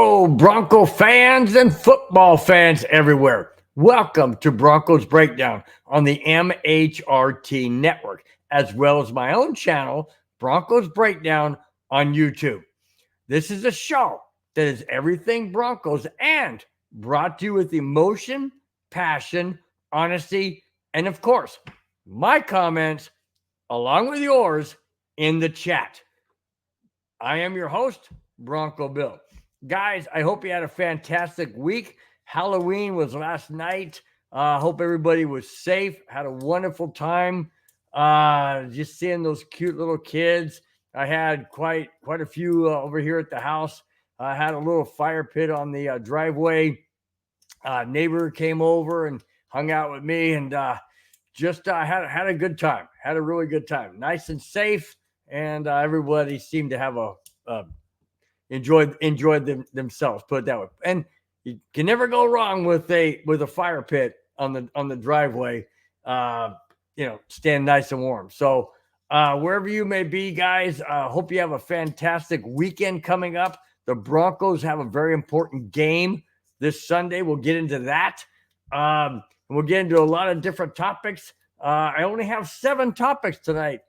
Hello, Bronco fans and football fans everywhere. Welcome to Broncos Breakdown on the MHRT network, as well as my own channel, Broncos Breakdown on YouTube. This is a show that is everything Broncos and brought to you with emotion, passion, honesty, and of course, my comments along with yours in the chat. I am your host, Bronco Bill. Guys, I hope you had a fantastic week. Halloween was last night. Hope everybody was safe, had a wonderful time. Just seeing those cute little kids. I had quite a few over here at the house. I had a little fire pit on the driveway. Neighbor came over and hung out with me, and just had a good time. Had a really good time. Nice and safe, and everybody seemed to have enjoyed themselves. Put it that way. And you can never go wrong with a fire pit on the driveway. Stand nice and warm. So wherever you may be, guys, hope you have a fantastic weekend coming up. The Broncos have a very important game this Sunday. We'll get into that. We'll get into a lot of different topics. I only have 7 topics tonight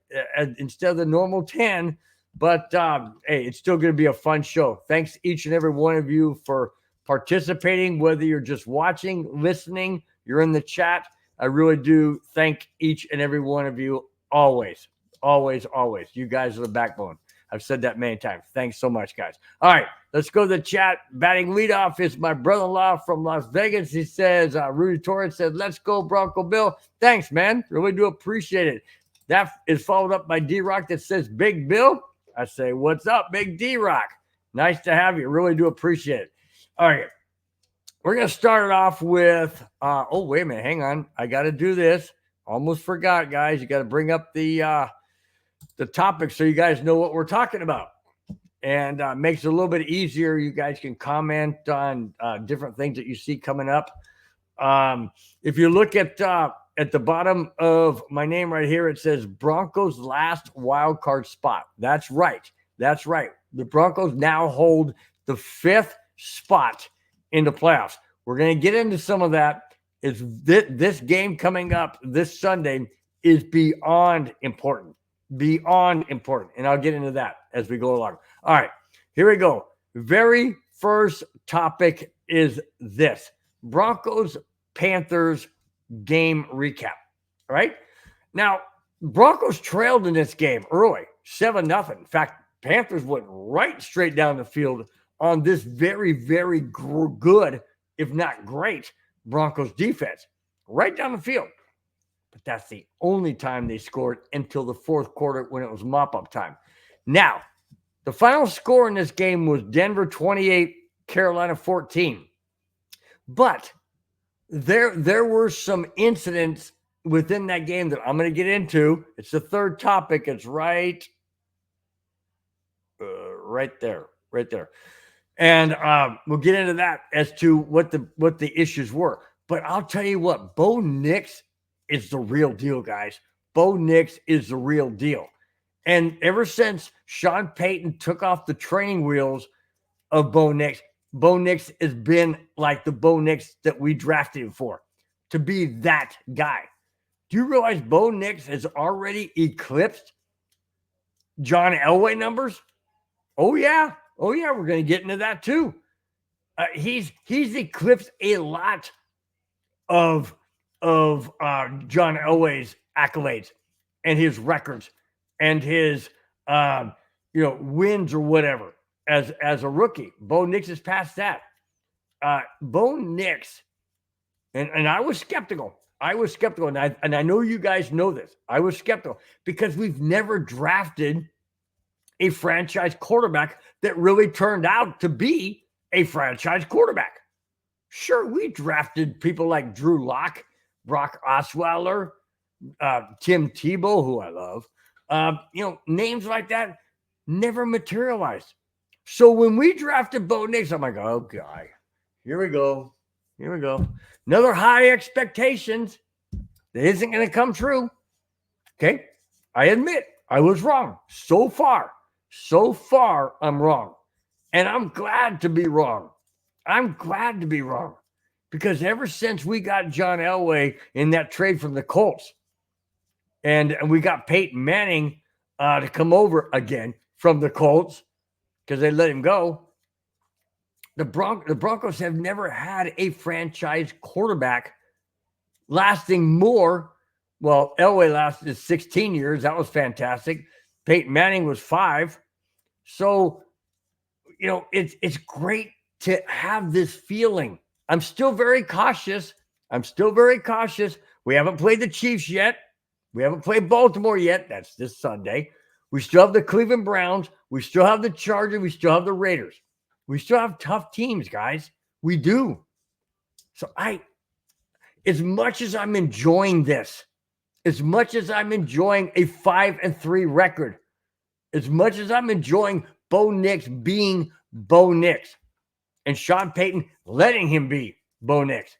instead of the normal 10. But, hey, it's still going to be a fun show. Thanks each and every one of you for participating, whether you're just watching, listening, you're in the chat. I really do thank each and every one of you always, always, always. You guys are the backbone. I've said that many times. Thanks so much, guys. All right, let's go to the chat. Batting leadoff is my brother-in-law from Las Vegas. He says, Rudy Torres said, let's go, Bronco Bill. Thanks, man. Really do appreciate it. That is followed up by D-Rock that says, Big Bill. I say, what's up, Big D-Rock? Nice to have you. Really do appreciate it. All right. We're going to start it off with, wait a minute. Hang on. I got to do this. Almost forgot, guys. You got to bring up the topic so you guys know what we're talking about. And makes it a little bit easier. You guys can comment on different things that you see coming up. If you look at the bottom of my name right here, it says Broncos last wild card spot. That's right. That's right. The Broncos now hold the 5th spot in the playoffs. We're going to get into some of that. This game coming up this Sunday is beyond important. Beyond important. And I'll get into that as we go along. All right, here we go. Very first topic is this. Broncos Panthers game recap. All right. Now, Broncos trailed in this game early, 7-0. In fact, Panthers went right straight down the field on this very, very good, if not great, Broncos defense. Right down the field. But that's the only time they scored until the 4th quarter when it was mop-up time. Now, the final score in this game was Denver 28, Carolina 14. But there were some incidents within that game that I'm going to get into. It's the third topic. It's right there. And we'll get into that as to what the issues were. But I'll tell you what, Bo Nix is the real deal, guys. Bo Nix is the real deal. And ever since Sean Payton took off the training wheels of Bo Nix has been like the Bo Nix that we drafted him for, to be that guy. Do you realize Bo Nix has already eclipsed John Elway numbers? Oh, yeah. We're going to get into that too. He's eclipsed a lot of John Elway's accolades and his records and his wins or whatever as a rookie. Bo Nix is past that. Bo Nix, and I was skeptical. And I know you guys know this. I was skeptical because we've never drafted a franchise quarterback that really turned out to be a franchise quarterback. Sure, we drafted people like Drew Lock, Brock Osweiler, Tim Tebow, who I love. Names like that never materialized. So when we drafted Bo Nix, I'm like, oh, God, here we go. Another high expectations that isn't going to come true. Okay, I admit I was wrong. So far, I'm wrong. And I'm glad to be wrong. I'm glad to be wrong because ever since we got John Elway in that trade from the Colts and we got Peyton Manning to come over again from the Colts because they let him go, the Broncos have never had a franchise quarterback lasting more. Well, Elway lasted 16 years. That was fantastic. Peyton Manning was 5. So, it's great to have this feeling. I'm still very cautious. We haven't played the Chiefs yet. We haven't played Baltimore yet. That's this Sunday. We still have the Cleveland Browns. We still have the Chargers. We still have the Raiders. We still have tough teams, guys. We do. So as much as I'm enjoying this, as much as I'm enjoying a 5-3 record, as much as I'm enjoying Bo Nix being Bo Nix and Sean Payton letting him be Bo Nix,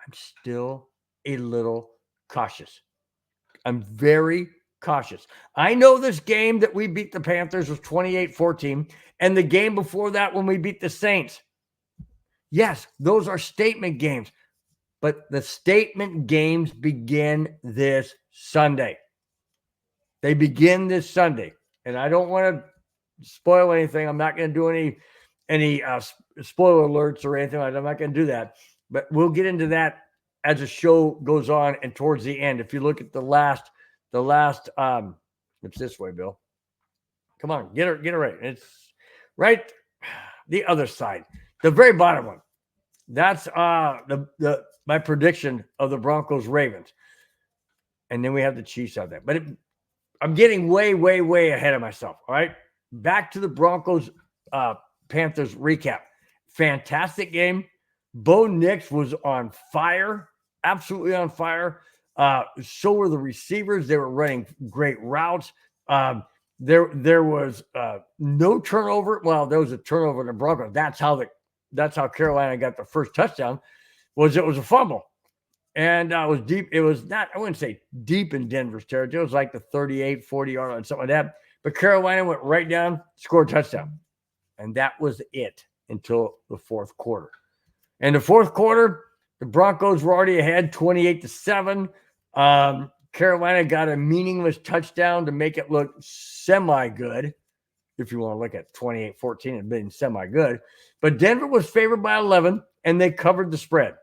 I'm still a little cautious. I'm very cautious. I know this game that we beat the Panthers was 28-14, and the game before that when we beat the Saints. Yes, those are statement games, but the statement games begin this Sunday. They begin this Sunday, and I don't want to spoil anything. I'm not going to do any spoiler alerts or anything like that. I'm not going to do that, but we'll get into that as the show goes on and towards the end. If you look at the last, it's this way, Bill. Come on, get it right. It's right the other side, the very bottom one. That's my prediction of the Broncos Ravens, and then we have the Chiefs out there. But I'm getting way, way, way ahead of myself. All right, back to the Broncos Panthers recap. Fantastic game. Bo Nix was on fire, absolutely on fire. So were the receivers. They were running great routes. There was no turnover. Well, there was a turnover in the Broncos. That's how Carolina got the first touchdown. It was a fumble, and it was deep. It was not. I wouldn't say deep in Denver's territory. It was like the 38, 40-yard line, something like that. But Carolina went right down, scored a touchdown, and that was it until the fourth quarter. In the fourth quarter, the Broncos were already ahead 28-7. Carolina got a meaningless touchdown to make it look semi-good. If you want to look at 28-14 and being semi-good. But Denver was favored by 11, and they covered the spread.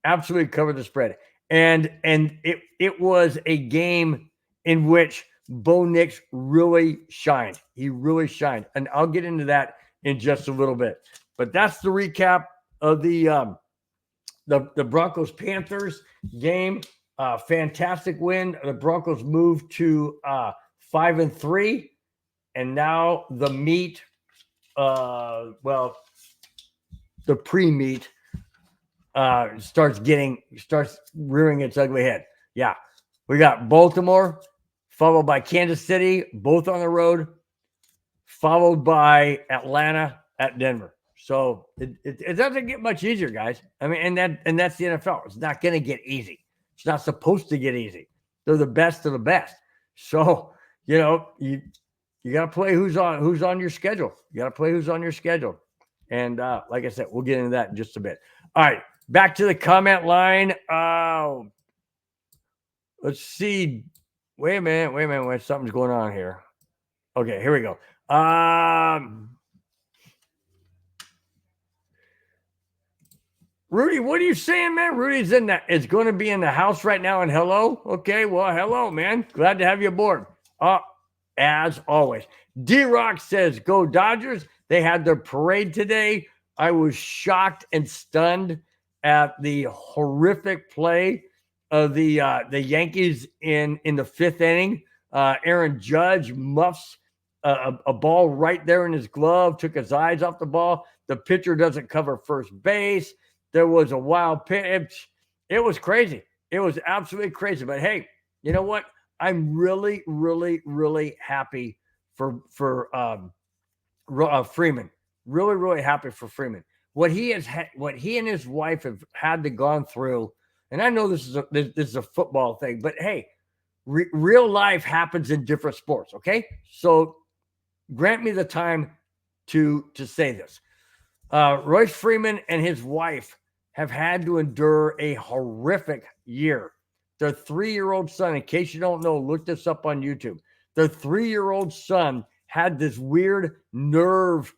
Absolutely covered the spread. And it was a game in which Bo Nix really shined. He really shined. And I'll get into that in just a little bit. But that's the recap of the Broncos Panthers game. Fantastic win. The Broncos moved to 5-3, and now the meat, the pre-meat starts rearing its ugly head. Yeah, we got Baltimore followed by Kansas City, both on the road, followed by Atlanta at Denver. So it doesn't get much easier, guys. I mean, and that's the NFL. It's not going to get easy. It's not supposed to get easy. They're the best of the best. So, you got to play who's on your schedule. You got to play who's on your schedule. And like I said, we'll get into that in just a bit. All right, back to the comment line. Let's see. Wait a minute. Something's going on here. Okay, here we go. Rudy, what are you saying, man? Rudy's is going to be in the house right now. And hello. Okay, well, hello, man. Glad to have you aboard. As always. D-Rock says, go Dodgers. They had their parade today. I was shocked and stunned at the horrific play of the Yankees in the fifth inning. Aaron Judge muffs a ball right there in his glove, took his eyes off the ball. The pitcher doesn't cover first base. There was a wild pitch. It was crazy. It was absolutely crazy. But hey, you know what? I'm really, really, really happy for Freeman. Really, really happy for Freeman. What he and his wife have had to gone through. And I know this is a football thing, but hey, real life happens in different sports. Okay, so grant me the time to say this. Royce Freeman and his wife have had to endure a horrific year. Their 3-year-old son, in case you don't know, look this up on YouTube. Their 3-year-old son had this weird nerve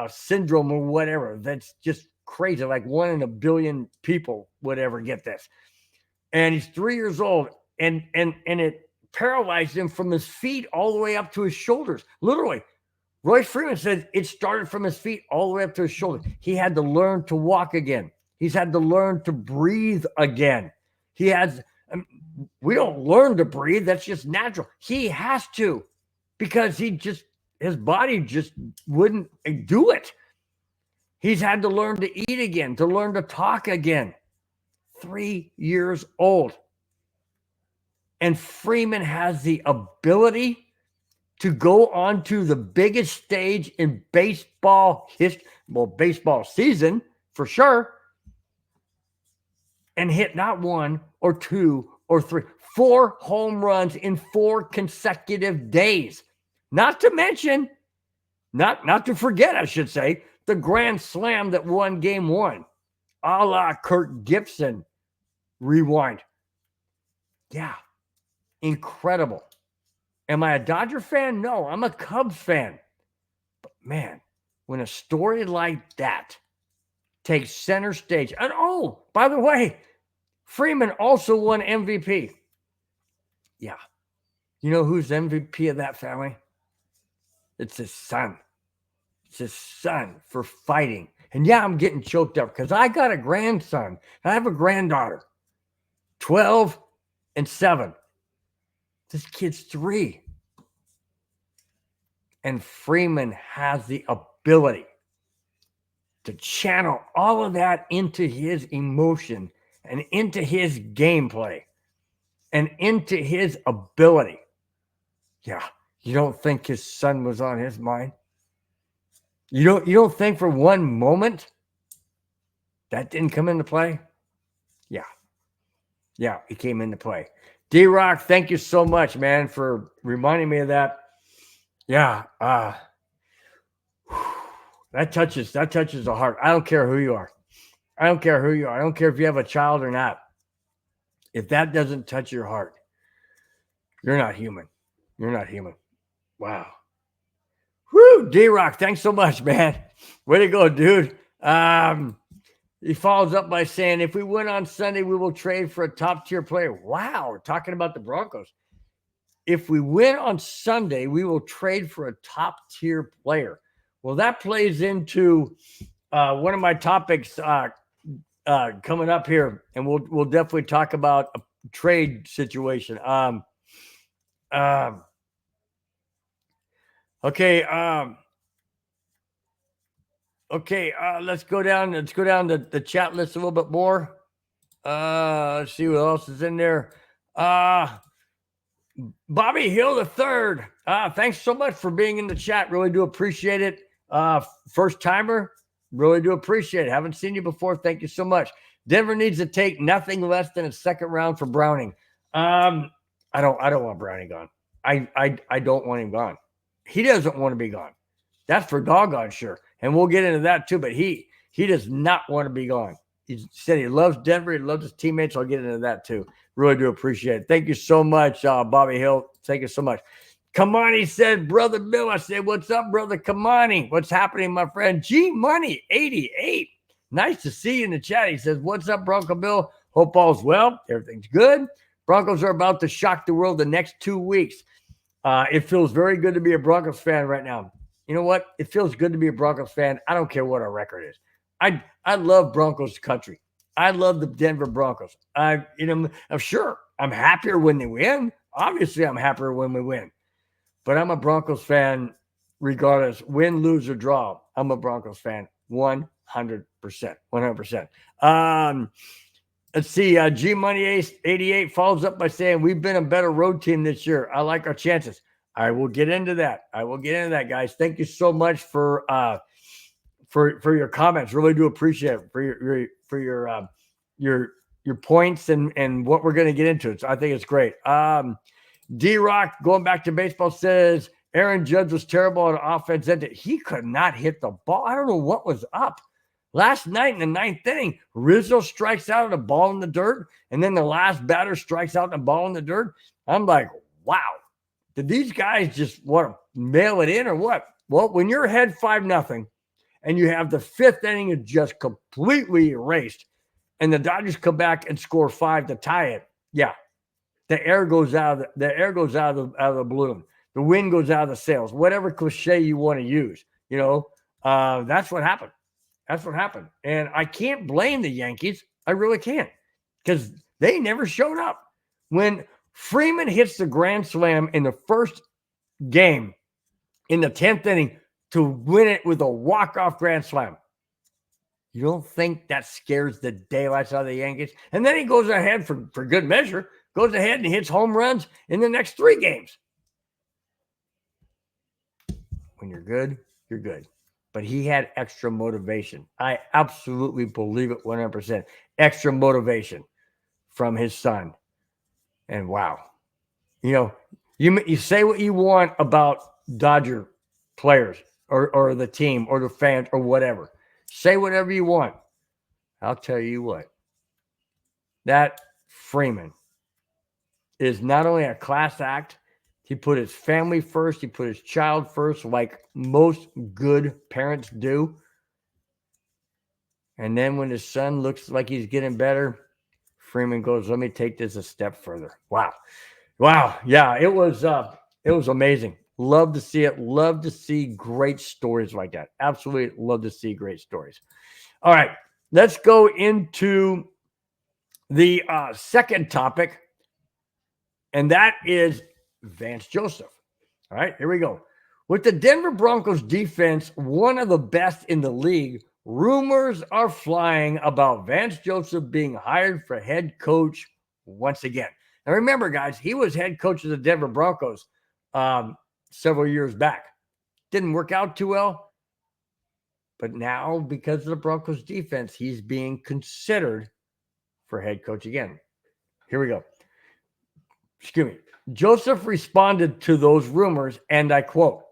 syndrome or whatever. That's just crazy. Like 1 in a billion people would ever get this. And he's 3 years old, and it paralyzed him from his feet all the way up to his shoulders. Literally, Royce Freeman said it started from his feet all the way up to his shoulders. He had to learn to walk again. He's had to learn to breathe again. He has. We don't learn to breathe. That's just natural. He has to, because his body just wouldn't do it. He's had to learn to eat again, to learn to talk again. 3 years old. And Freeman has the ability to go onto the biggest stage in baseball history, well, baseball season for sure, and hit not 1 or 2 or 3, 4 home runs in 4 consecutive days. Not to mention, not to forget, I should say, the grand slam that won game 1, a la Kirk Gibson. Rewind. Yeah, incredible. Am I a Dodger fan? No, I'm a Cubs fan. But man, when a story like that takes center stage, and oh, by the way, Freeman also won MVP. Yeah. You know who's MVP of that family? It's his son. It's his son for fighting. And yeah, I'm getting choked up because I got a grandson. I have a granddaughter, 12 and 7. This kid's 3. And Freeman has the ability to channel all of that into his emotion and into his gameplay and into his ability. Yeah, you don't think his son was on his mind? You don't think for one moment that didn't come into play? Yeah, it came into play. D-Rock, thank you so much, man, for reminding me of that. Yeah, that touches the heart. I don't care who you are. I don't care if you have a child or not. If that doesn't touch your heart, you're not human. You're not human. Wow. Whoo, D-Rock, thanks so much, man. Way to go, dude. He follows up by saying, if we win on Sunday, we will trade for a top-tier player. Wow, we're talking about the Broncos. If we win on Sunday, we will trade for a top-tier player. Well, that plays into one of my topics coming up here, and we'll definitely talk about a trade situation. Okay, let's go down the chat list a little bit more. Let's see what else is in there. Bobby Hill III. Thanks so much for being in the chat. Really do appreciate it. First timer, really do appreciate it. Haven't seen you before. Thank you so much. Denver needs to take nothing less than a second round for Browning. I don't want Browning gone. I don't want him gone. He doesn't want to be gone. That's for doggone sure. And we'll get into that too, but he does not want to be gone. He said he loves Denver. He loves his teammates. I'll get into that too. Really do appreciate it. Thank you so much, Bobby Hill. Thank you so much. Kamani said, Brother Bill. I said, what's up, Brother Kamani? What's happening, my friend? G Money 88. Nice to see you in the chat. He says, what's up, Bronco Bill? Hope all's well. Everything's good. Broncos are about to shock the world the next 2 weeks. It feels very good to be a Broncos fan right now. You know what? It feels good to be a Broncos fan. I don't care what our record is. I love Broncos country. I love the Denver Broncos. I'm sure I'm happier when they win. Obviously, I'm happier when we win. But I'm a Broncos fan regardless, win, lose, or draw. I'm a Broncos fan 100%. 100%. Let's see. G Money 88 follows up by saying, we've been a better road team this year. I like our chances. I will get into that. Guys. Thank you so much for your comments. Really do appreciate it for your points and what we're going to get into. So I think it's great. D-Rock, going back to baseball, says Aaron Judge was terrible on offense. He could not hit the ball. I don't know what was up. Last night in the ninth inning, Rizzo strikes out the ball in the dirt, and then the last batter strikes out the ball in the dirt. I'm like, wow, did these guys just want to mail it in or what? Well, when you're ahead 5-0 and you have the fifth inning is just completely erased, and the Dodgers come back and score 5 to tie it, yeah, the air goes out of the balloon. The wind goes out of the sails. Whatever cliche you want to use, that's what happened. That's what happened. And I can't blame the Yankees. I really can't, because they never showed up. When Freeman hits the grand slam in the first game in the 10th inning to win it with a walk-off grand slam, you don't think that scares the daylights out of the Yankees? And then he goes ahead for good measure, goes ahead and hits home runs in the next 3 games. When you're good, you're good. But he had extra motivation. I absolutely believe it 100%. Extra motivation from his son. And wow. You say what you want about Dodger players or the team or the fans or whatever. Say whatever you want. I'll tell you what. That Freeman is not only a class act, he put his family first. He put his child first, like most good parents do. And then when his son looks like he's getting better, Freeman goes, let me take this a step further. Wow. Yeah, it was amazing. Love to see it. Love to see great stories like that. Absolutely love to see great stories. All right, let's go into the second topic, and that is Vance Joseph. All right, here we go. With the Denver Broncos defense, one of the best in the league, rumors are flying about Vance Joseph being hired for head coach once again. Now remember, guys, he was head coach of the Denver Broncos several years back. Didn't work out too well. But now, because of the Broncos defense, he's being considered for head coach again. Here we go. Excuse me. Joseph responded to those rumors, and I quote,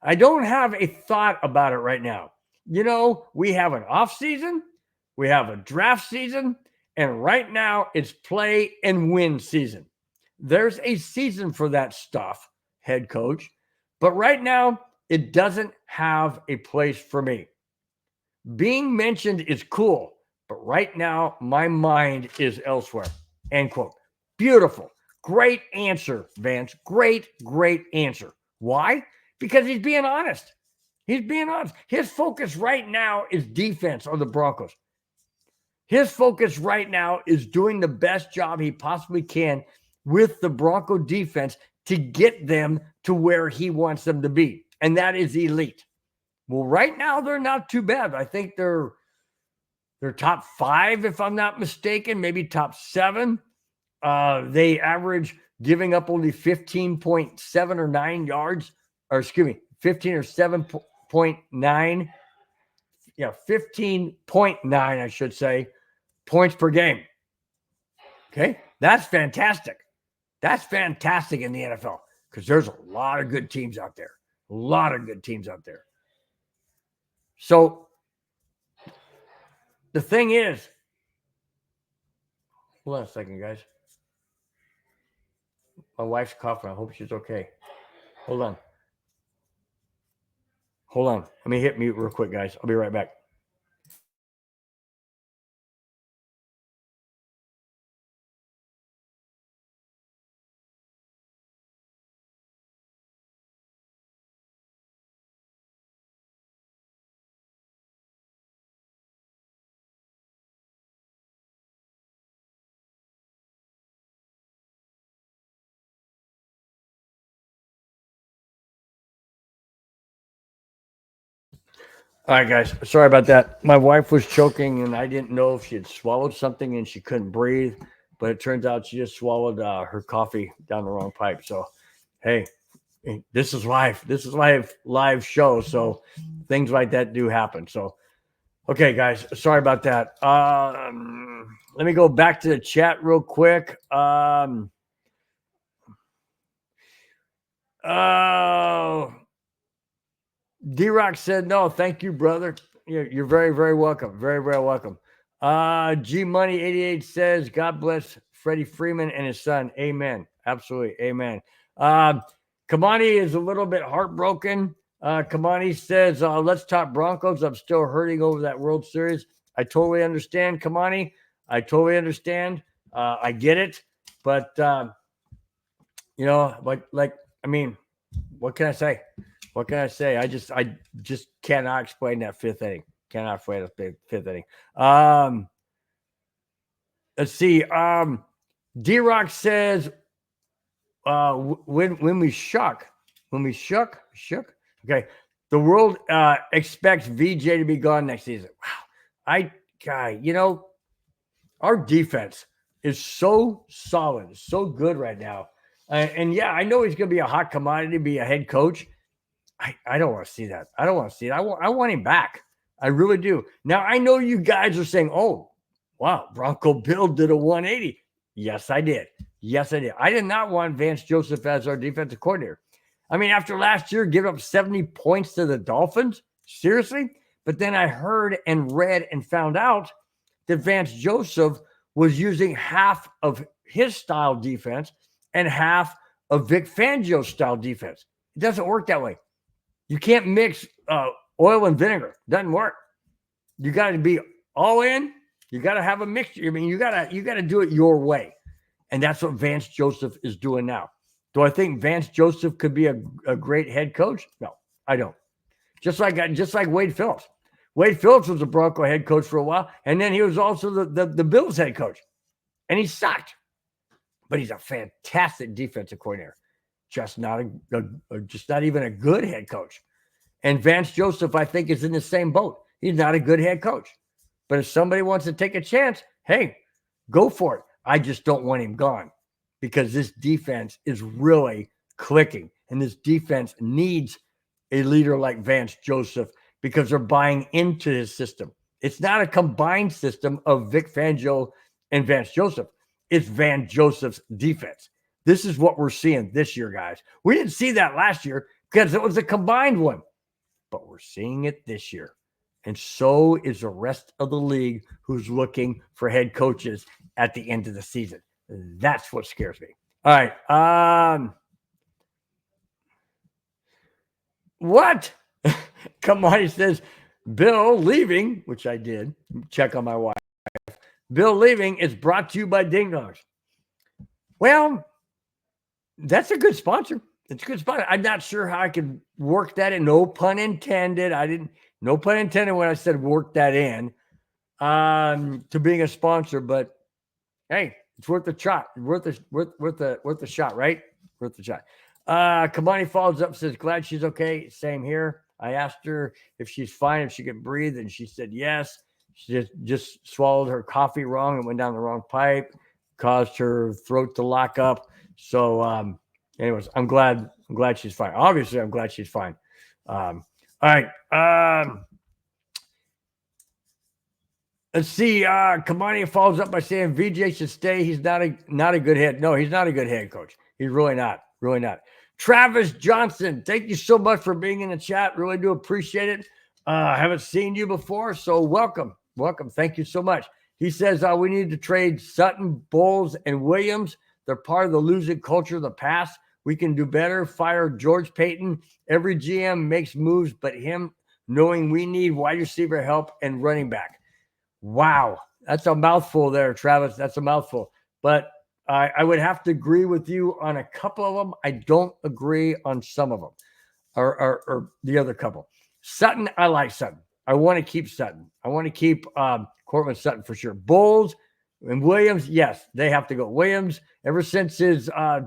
I don't have a thought about it right now. We have an off season, we have a draft season, and right now it's play and win season. There's a season for that stuff, head coach, but right now it doesn't have a place for me. Being mentioned is cool, but right now my mind is elsewhere. End quote. Beautiful. Great answer, Vance. Great answer. Why? Because he's being honest. He's being honest. His focus right now is defense on the Broncos. His focus right now is doing the best job he possibly can with the Bronco defense to get them to where he wants them to be, and that is elite. Well, right now they're not too bad. I think they're top 5, if I'm not mistaken, maybe top 7. They average giving up only 15.7 or 9 yards, or excuse me, 15 or 7.9. Yeah, 15.9, I should say, points per game. Okay, that's fantastic. That's fantastic in the NFL because there's a lot of good teams out there. A lot of good teams out there. So the thing is, hold on a second, guys. My wife's coughing. I hope she's okay. Hold on. Let me hit mute real quick, guys. I'll be right back. All right, guys. Sorry about that. My wife was choking, and I didn't know if she had swallowed something and she couldn't breathe. But it turns out she just swallowed her coffee down the wrong pipe. So, hey, this is live. This is live show. So things like that do happen. So, okay, guys. Sorry about that. Let me go back to the chat real quick. Oh, D-Rock said no. Thank you, brother. You're very, very welcome. Very, very welcome. G Money 88 says, God bless Freddie Freeman and his son. Amen. Absolutely. Amen. Kamani is a little bit heartbroken. Kamani says, let's talk Broncos. I'm still hurting over that World Series. I totally understand, Kamani. I totally understand. I get it. But, I mean, what can I say? What can I say? I just cannot explain that fifth inning. Cannot explain the fifth inning. Let's see. D-Rock says, when we shook. Okay. The world expects VJ to be gone next season. Wow. Our defense is so solid, so good right now. And yeah, I know he's going to be a hot commodity, be a head coach. I don't want to see that. I don't want to see it. I want him back. I really do. Now, I know you guys are saying, oh, wow, Bronco Bill did a 180. Yes, I did. I did not want Vance Joseph as our defensive coordinator. I mean, after last year, giving up 70 points to the Dolphins, seriously? But then I heard and read and found out that Vance Joseph was using half of his style defense and half of Vic Fangio's style defense. It doesn't work that way. You can't mix oil and vinegar. It doesn't work. You got to be all in. You got to have a mixture. I mean, you got to do it your way. And that's what Vance Joseph is doing now. Do I think Vance Joseph could be a great head coach? No, I don't. Just like Wade Phillips. Wade Phillips was a Bronco head coach for a while, and then he was also the Bills head coach. And he sucked. But he's a fantastic defensive coordinator. Just not even a good head coach. And Vance Joseph, I think, is in the same boat. He's not a good head coach. But if somebody wants to take a chance, hey, go for it. I just don't want him gone because this defense is really clicking. And this defense needs a leader like Vance Joseph because they're buying into his system. It's not a combined system of Vic Fangio and Vance Joseph. It's Vance Joseph's defense. This is what we're seeing this year, guys. We didn't see that last year because it was a combined one. But we're seeing it this year. And so is the rest of the league who's looking for head coaches at the end of the season. That's what scares me. All right. What? Come on, he says, Bill leaving, which I did. Check on my wife. Bill leaving is brought to you by Ding Dongs. Well, that's a good sponsor. It's a good sponsor. I'm not sure how I could work that in. No pun intended. No pun intended when I said work that in to being a sponsor. But hey, it's worth the shot. Worth the shot, right? Worth the shot. Kamani follows up, says, glad she's okay. Same here. I asked her if she's fine, if she could breathe, and she said yes. She just swallowed her coffee wrong and went down the wrong pipe, caused her throat to lock up. So, anyways, I'm glad she's fine. Obviously, I'm glad she's fine. All right. Let's see. Kamani follows up by saying VJ should stay. He's not a good head. No, he's not a good head coach. He's really not. Really not. Travis Johnson, thank you so much for being in the chat. Really do appreciate it. I haven't seen you before, so welcome. Thank you so much. He says we need to trade Sutton, Bowles, and Williams. They're part of the losing culture of the past. We can do better. Fire George Payton. Every GM makes moves, but him knowing we need wide receiver help and running back. Wow. That's a mouthful there, Travis. That's a mouthful. But I would have to agree with you on a couple of them. I don't agree on some of them or the other couple. Sutton, I like Sutton. I want to keep Sutton. I want to keep Cortland Sutton for sure. Bowles and Williams, yes, they have to go. Williams, ever since his 3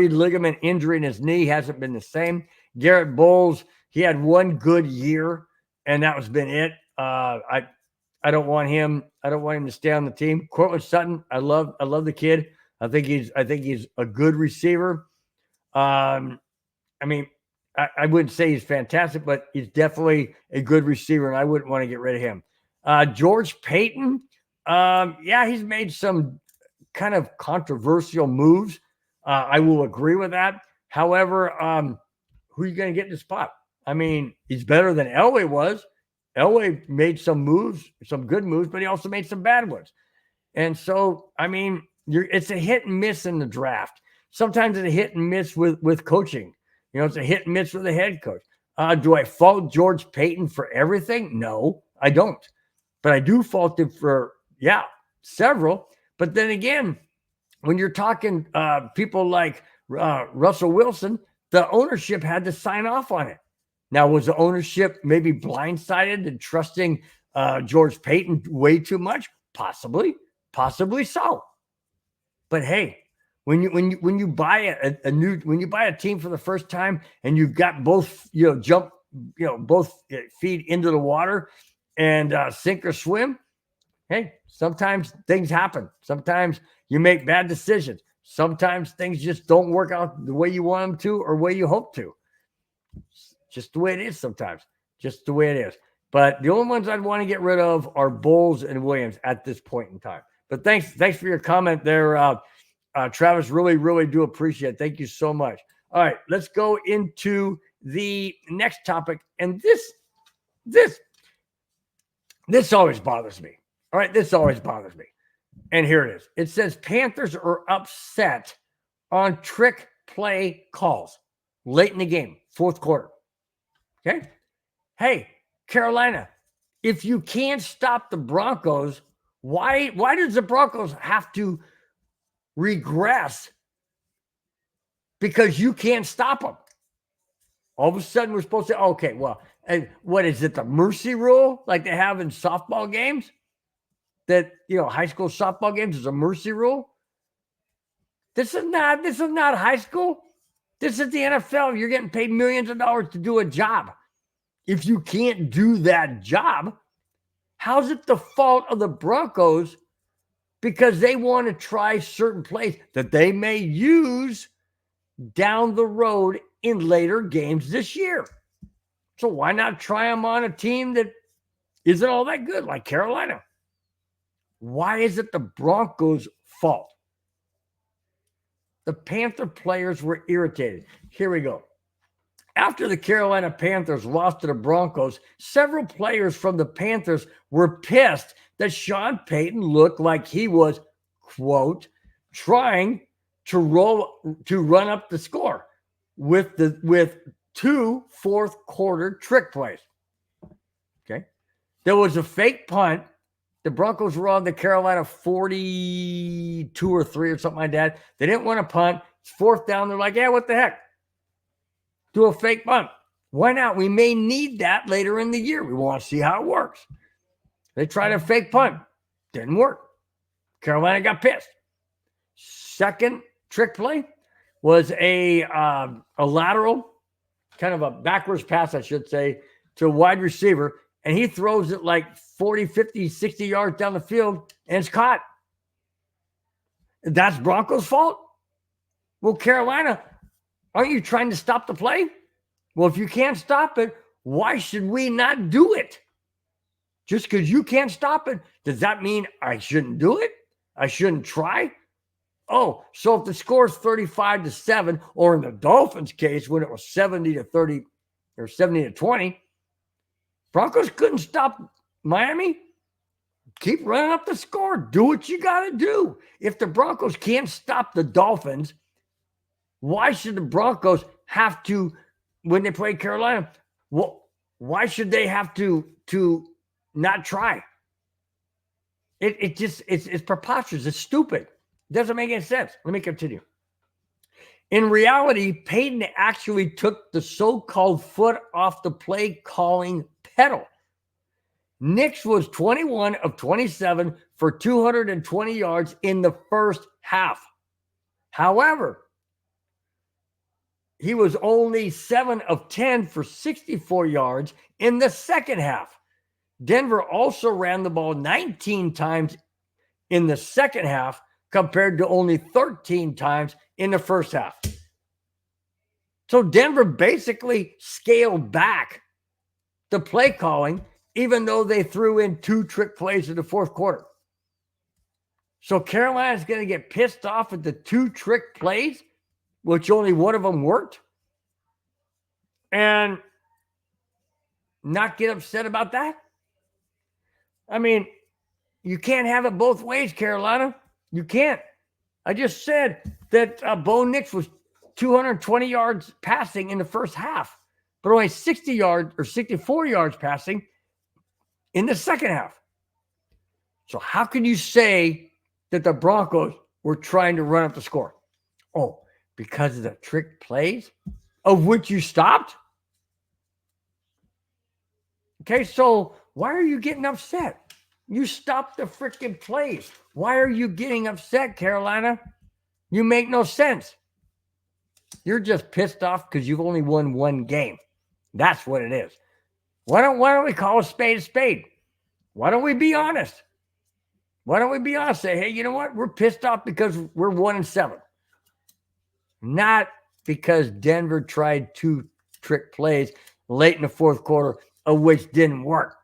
ligament injury in his knee, hasn't been the same. Garrett Bowles, he had one good year, and that was been it. I don't want him. I don't want him to stay on the team. Cortland Sutton, I love the kid. I think he's a good receiver. I wouldn't say he's fantastic, but he's definitely a good receiver, and I wouldn't want to get rid of him. George Payton, he's made some kind of controversial moves. I will agree with that. However, who are you going to get in the spot? I mean, he's better than Elway was. Elway made some moves, some good moves, but he also made some bad ones. And so, I mean, it's a hit and miss in the draft. Sometimes it's a hit and miss with coaching. It's a hit and miss with the head coach. Do I fault George Payton for everything? No, I don't. But I do fault him for, several. But then again, when you're talking people like Russell Wilson, the ownership had to sign off on it. Now, was the ownership maybe blindsided and trusting George Payton way too much? Possibly so. But hey, when you buy when you buy a team for the first time and you've got both both feet into the water and sink or swim, hey, sometimes things happen. Sometimes you make bad decisions. Sometimes things just don't work out the way you want them to or way you hope to. Just the way it is sometimes. Just the way it is. But the only ones I'd want to get rid of are Bowles and Williams at this point in time. But thanks for your comment there, Travis. Really do appreciate it. Thank you so much. All right, let's go into the next topic. And this always bothers me. All right, this always bothers me. And here it is. It says Panthers are upset on trick play calls late in the game, fourth quarter. Okay? Hey, Carolina, if you can't stop the Broncos, why does the Broncos have to regress because you can't stop them? All of a sudden, we're supposed to, okay, well, and what is it, the mercy rule like they have in softball games? That, high school softball games is a mercy rule? This is not high school. This is the NFL. You're getting paid millions of dollars to do a job. If you can't do that job, how's it the fault of the Broncos because they want to try certain plays that they may use down the road in later games this year? So why not try them on a team that isn't all that good, like Carolina? Why is it the Broncos' fault? The Panther players were irritated. Here we go. After the Carolina Panthers lost to the Broncos, several players from the Panthers were pissed that Sean Payton looked like he was, quote, trying to run up the score with two fourth quarter trick plays. Okay. There was a fake punt. The Broncos were on the Carolina 42 or 3 or something like that. They didn't want to punt. It's fourth down. They're like, yeah, what the heck? Do a fake punt. Why not? We may need that later in the year. We want to see how it works. They tried a fake punt. Didn't work. Carolina got pissed. Second trick play was a lateral, kind of a backwards pass, I should say, to a wide receiver. And he throws it like 40, 50, 60 yards down the field, and it's caught. That's Broncos' fault? Well, Carolina, aren't you trying to stop the play? Well, if you can't stop it, why should we not do it? Just because you can't stop it, does that mean I shouldn't do it? I shouldn't try? Oh, so if the score is 35-7, or in the Dolphins' case, when it was 70-30 or 70-20, Broncos couldn't stop Miami. Keep running up the score. Do what you got to do. If the Broncos can't stop the Dolphins, why should the Broncos have to, when they play Carolina, why should they have to not try? It's preposterous. It's stupid. It doesn't make any sense. Let me continue. In reality, Payton actually took the so-called foot off the play calling pedal. Nix was 21 of 27 for 220 yards in the first half. However, he was only 7 of 10 for 64 yards in the second half. Denver also ran the ball 19 times in the second half compared to only 13 times in the first half. So Denver basically scaled back the play calling, even though they threw in 2 trick plays in the fourth quarter. So Carolina's going to get pissed off at the 2 trick plays which only one of them worked, and not get upset about that? I mean, you can't have it both ways, Carolina. You can't. I just said that Bo Nix was 220 yards passing in the first half, but only 60 yards or 64 yards passing in the second half. So how can you say that the Broncos were trying to run up the score? Oh, because of the trick plays, of which you stopped? Okay, so why are you getting upset? You stopped the freaking plays. Why are you getting upset, Carolina? You make no sense. You're just pissed off because you've only won one game. That's what it is. Why don't we call a spade a spade? Why don't we be honest? Why don't we be honest? Say, hey, you know what? We're pissed off because we're 1-7. Not because Denver tried 2 trick plays late in the fourth quarter, of which didn't work.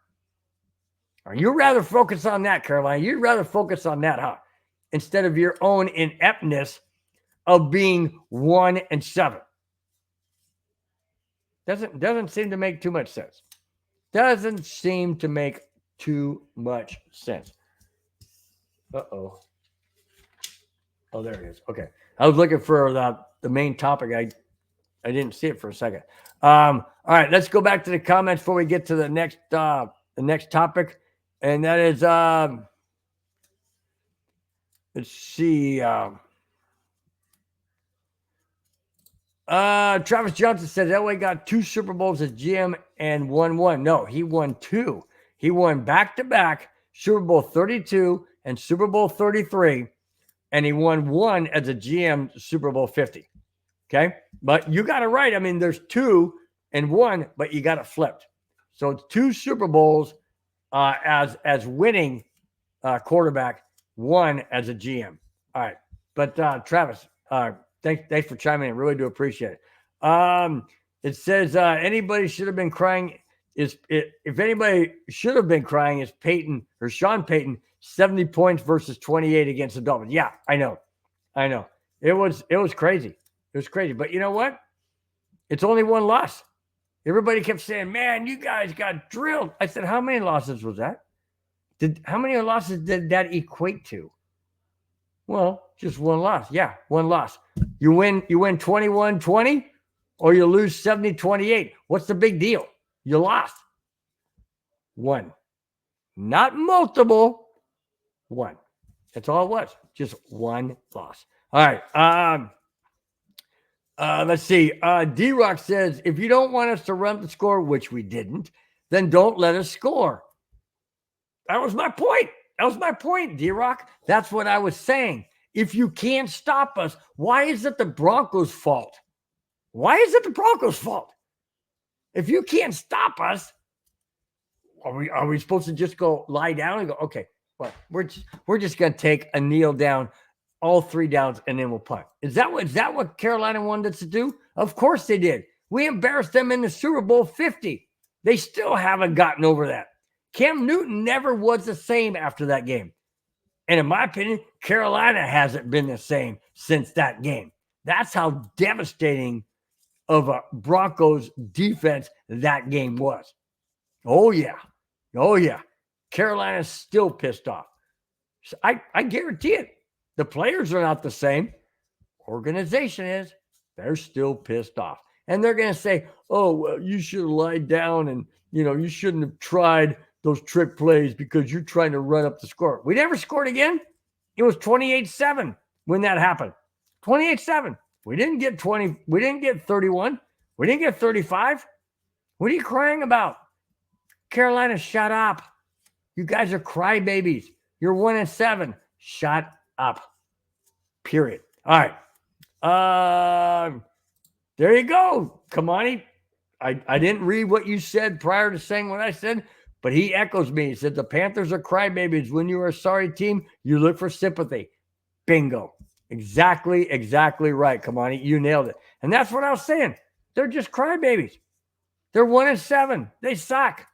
Or you rather focus on that, Carolina. You'd rather focus on that, huh? Instead of your own ineptness of being 1-7. Doesn't seem to make too much sense. Doesn't seem to make too much sense. Uh-oh. Oh, there it is. Okay. I was looking for the main topic. I didn't see it for a second. All right, let's go back to the comments before we get to the next topic. And that is let's see. Travis Johnson says Elway got 2 Super Bowls as GM and won 1. No, he won 2. He won back-to-back Super Bowl 32 and Super Bowl 33, and he won 1 as a GM Super Bowl 50. Okay, but you got it right. I mean, there's 2 and 1, but you got it flipped. So it's 2 Super Bowls as winning quarterback, 1 as a GM. All right, but Travis, thanks for chiming in. Really do appreciate it. It says anybody should have been crying. If anybody should have been crying, is Peyton or Sean Payton, 70 points versus 28 against the Dolphins. Yeah, I know. It was crazy. It was crazy. But you know what? It's only 1 loss. Everybody kept saying, man, you guys got drilled. I said, how many losses was that? How many losses did that equate to? Well, just 1 loss. Yeah, 1 loss. You win 21-20 or you lose 70-28. What's the big deal? You lost. 1. Not multiple. 1. That's all it was. Just 1 loss. All right. Let's see. D-Rock says, if you don't want us to run the score, which we didn't, then don't let us score. That was my point. D-Rock. That's what I was saying. If you can't stop us, why is it the Broncos' fault? If you can't stop us, are we supposed to just go lie down and go, okay, well, we're just going to take a kneel down, all 3 downs, and then we'll punt. Is that what Carolina wanted us to do? Of course they did. We embarrassed them in the Super Bowl 50. They still haven't gotten over that. Cam Newton never was the same after that game. And in my opinion, Carolina hasn't been the same since that game. That's how devastating of a Broncos defense that game was. Oh, yeah. Carolina's still pissed off. So I guarantee it. The players are not the same. Organization is. They're still pissed off. And they're going to say, oh, well, you should have lied down and, you shouldn't have tried those trick plays because you're trying to run up the score. We never scored again. It was 28-7 when that happened. 28-7. We didn't get 20. We didn't get 31. We didn't get 35. What are you crying about? Carolina, shut up. You guys are crybabies. You're 1-7. Shut up. Period. All right. There you go, Kamani. I didn't read what you said prior to saying what I said, but he echoes me. He said the Panthers are crybabies. When you are a sorry team, you look for sympathy. Bingo. Exactly right, Kamani. You nailed it. And that's what I was saying. They're just crybabies. They're 1-7. They suck.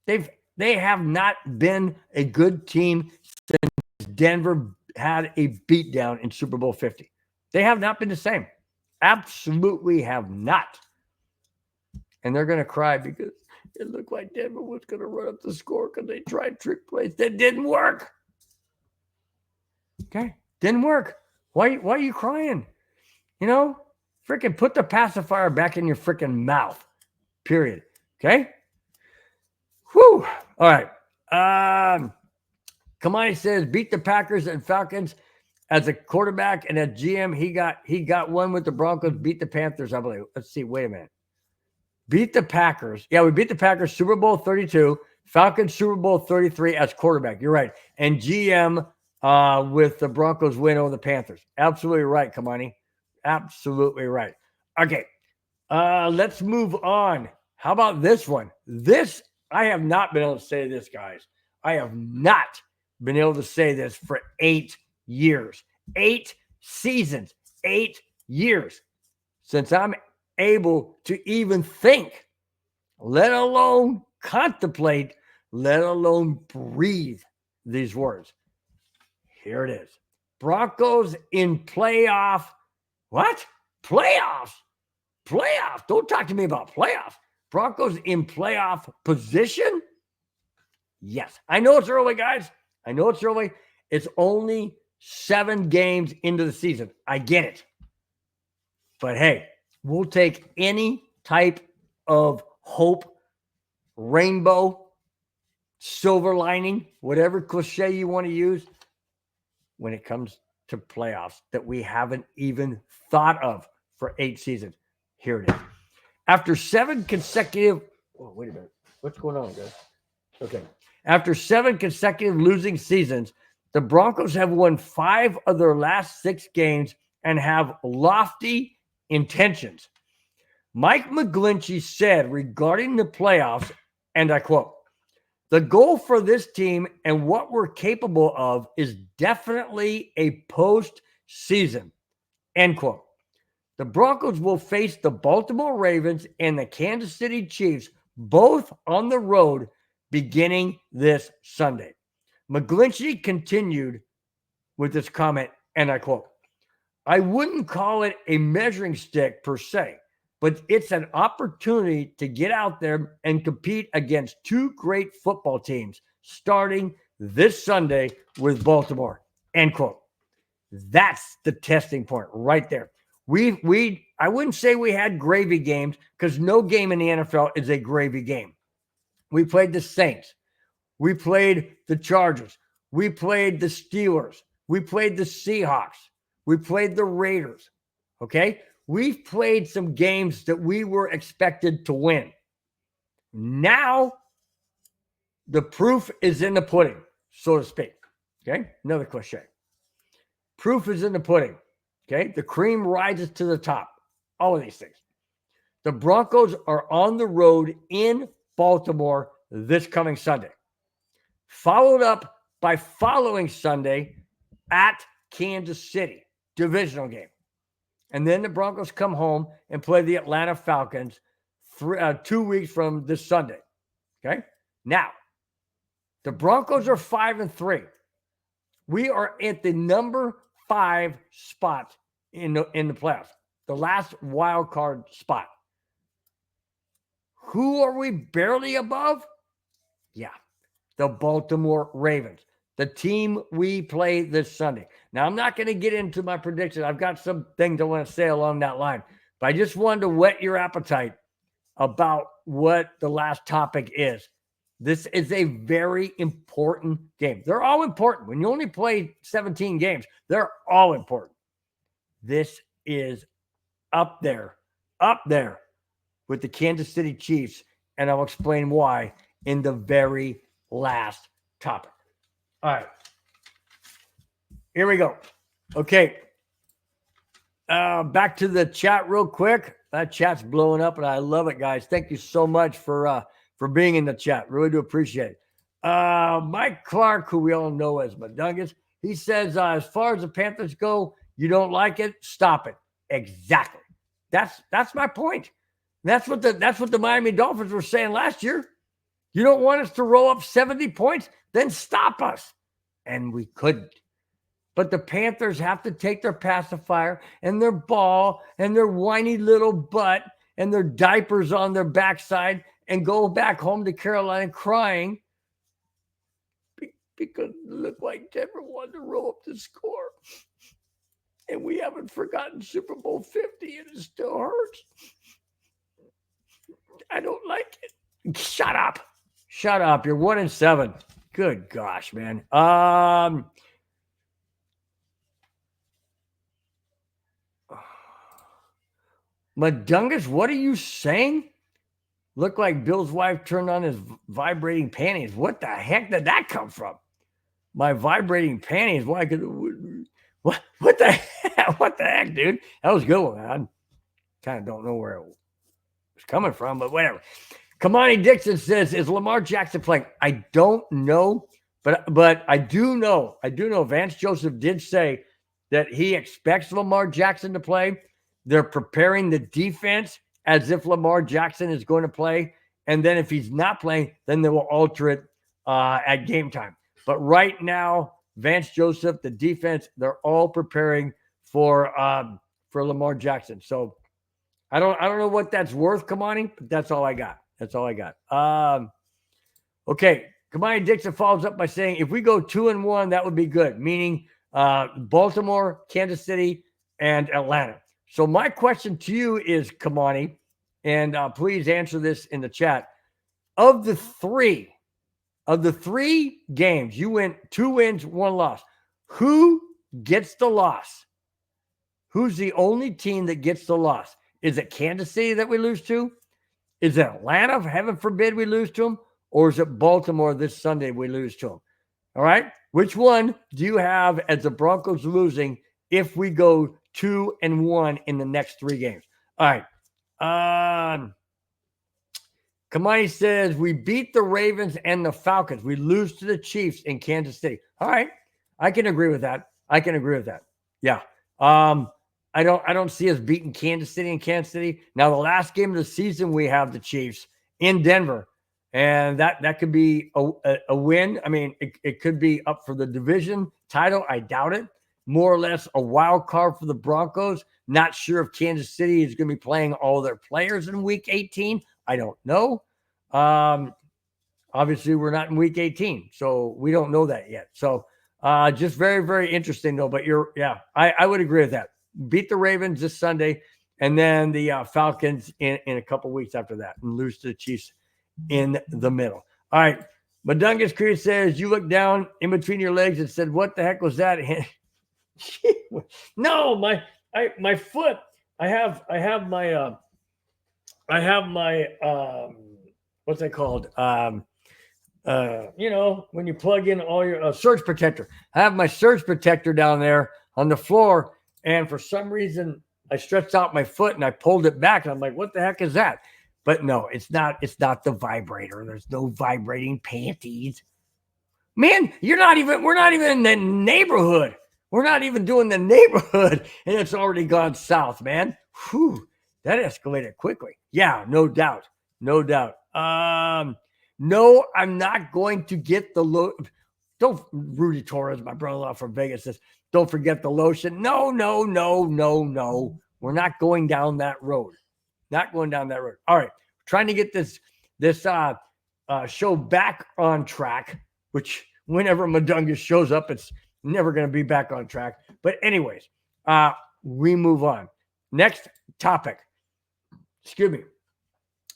They have not been a good team since Denver had a beatdown in Super Bowl 50. They have not been the same. Absolutely have not. And they're going to cry because it looked like Denver was going to run up the score because they tried trick plays. That didn't work. Okay? Didn't work. Why are you crying? You know? Freaking put the pacifier back in your freaking mouth. Period. Okay? Whew. All right. Kamani says, beat the Packers and Falcons as a quarterback, and as GM, he got one with the Broncos, beat the Panthers, I believe. Let's see. Wait a minute. Beat the Packers. Yeah, we beat the Packers Super Bowl 32, Falcons Super Bowl 33 as quarterback. You're right. And GM with the Broncos win over the Panthers. Absolutely right, Kamani. Absolutely right. Okay. Let's move on. How about this one? This, I have not been able to say this, guys. I have not been able to say this for 8 years. 8 seasons. 8 years since I'm able to even think, let alone contemplate, let alone breathe these words. Here it is. Broncos in playoff. What? Playoffs? Playoffs? Don't talk to me about playoffs. Broncos in playoff position? Yes. I know it's early, guys. I know it's early. It's only 7 games into the season. I get it. But hey, we'll take any type of hope, rainbow, silver lining, whatever cliche you want to use when it comes to playoffs that we haven't even thought of for 8 seasons. Here it is. After 7 consecutive, oh, wait a minute. What's going on, guys? Okay. After 7 consecutive losing seasons, the Broncos have won 5 of their last 6 games and have lofty intentions. Mike McGlinchey said regarding the playoffs, and I quote, "The goal for this team and what we're capable of is definitely a postseason," end quote. The Broncos will face the Baltimore Ravens and the Kansas City Chiefs, both on the road, beginning this Sunday. McGlinchey continued with this comment, and I quote, "I wouldn't call it a measuring stick per se, but it's an opportunity to get out there and compete against 2 great football teams starting this Sunday with Baltimore," end quote. That's the testing point right there. I wouldn't say we had gravy games because no game in the NFL is a gravy game. We played the Saints. We played the Chargers. We played the Steelers. We played the Seahawks. We played the Raiders. Okay? We've played some games that we were expected to win. Now, the proof is in the pudding, so to speak. Okay? Another cliche. Proof is in the pudding. Okay? The cream rises to the top. All of these things. The Broncos are on the road in Baltimore this coming Sunday, followed up by following Sunday at Kansas City, divisional game. And then the Broncos come home and play the Atlanta Falcons 2 weeks from this Sunday. Okay? Now, the Broncos are 5-3. We are at the number 5 spot in the playoffs, the last wild card spot. Who are we barely above? Yeah, the Baltimore Ravens, the team we play this Sunday. Now, I'm not going to get into my prediction. I've got some things I want to say along that line, but I just wanted to whet your appetite about what the last topic is. This is a very important game. They're all important. When you only play 17 games, they're all important. This is up there with the Kansas City Chiefs, and I'll explain why in the very last topic. All right. Here we go. Okay. Back to the chat real quick. That chat's blowing up, and I love it, guys. Thank you so much for being in the chat. Really do appreciate it. Mike Clark, who we all know as Madungus, he says, as far as the Panthers go, you don't like it, stop it. Exactly. That's my point. That's what the Miami Dolphins were saying last year. You don't want us to roll up 70 points? Then stop us. And we couldn't. But the Panthers have to take their pacifier and their ball and their whiny little butt and their diapers on their backside and go back home to Carolina crying because it looked like Denver wanted to roll up the score. And we haven't forgotten Super Bowl 50, and it still hurts. I don't like it. Shut up. Shut up. You're 1-7. Good gosh, man. Madungus, what are you saying? Looked like Bill's wife turned on his vibrating panties. What the heck did that come from? My vibrating panties. Why could what the heck? What the heck, dude? That was a good one. I kind of don't know where it was coming from, but whatever. Kamani Dixon says, is Lamar Jackson playing? I don't know, but I do know. Vance Joseph did say that he expects Lamar Jackson to play. They're preparing the defense as if Lamar Jackson is going to play. And then if he's not playing, then they will alter it at game time. But right now, Vance Joseph, the defense, they're all preparing for Lamar Jackson. So I don't know what that's worth, Kamani, but that's all I got. Okay. Kamani Dixon follows up by saying, if we go 2-1, that would be good, meaning Baltimore, Kansas City, and Atlanta. So my question to you is, Kamani, and please answer this in the chat. Of the three games, you went 2 wins, 1 loss. Who gets the loss? Who's the only team that gets the loss? Is it Kansas City that we lose to? Is it Atlanta, heaven forbid we lose to them? Or is it Baltimore this Sunday we lose to them? All right. Which one do you have as the Broncos losing if we go 2-1 in the next 3 games? All right. Kamani says, we beat the Ravens and the Falcons. We lose to the Chiefs in Kansas City. All right. I can agree with that. Yeah. I don't see us beating Kansas City and Kansas City. Now, the last game of the season, we have the Chiefs in Denver, and that could be a win. I mean, it could be up for the division title. I doubt it. More or less a wild card for the Broncos. Not sure if Kansas City is going to be playing all their players in Week 18. I don't know. Obviously, we're not in Week 18, so we don't know that yet. So just very, very interesting, though. But I would agree with that. Beat the Ravens this Sunday, and then the Falcons in a couple weeks after that, and lose to the Chiefs in the middle. All right. Madungus Creed says, you looked down in between your legs and said, what the heck was that? No, my foot. I have my what's that called? When you plug in all your surge protector. I have my surge protector down there on the floor, and for some reason I stretched out my foot and I pulled it back, and I'm like, what the heck is that? But no, it's not the vibrator. There's no vibrating panties. Man, we're not even in the neighborhood. We're not even doing the neighborhood, and it's already gone south, man. Whew, that escalated quickly. Yeah, no doubt. No, I'm not going to get the Don't, Rudy Torres, my brother-in-law from Vegas, says, don't forget the lotion. No. We're not going down that road. All right. Trying to get this show back on track, which whenever Madungus shows up, it's never going to be back on track. But anyways, we move on. Next topic. Excuse me.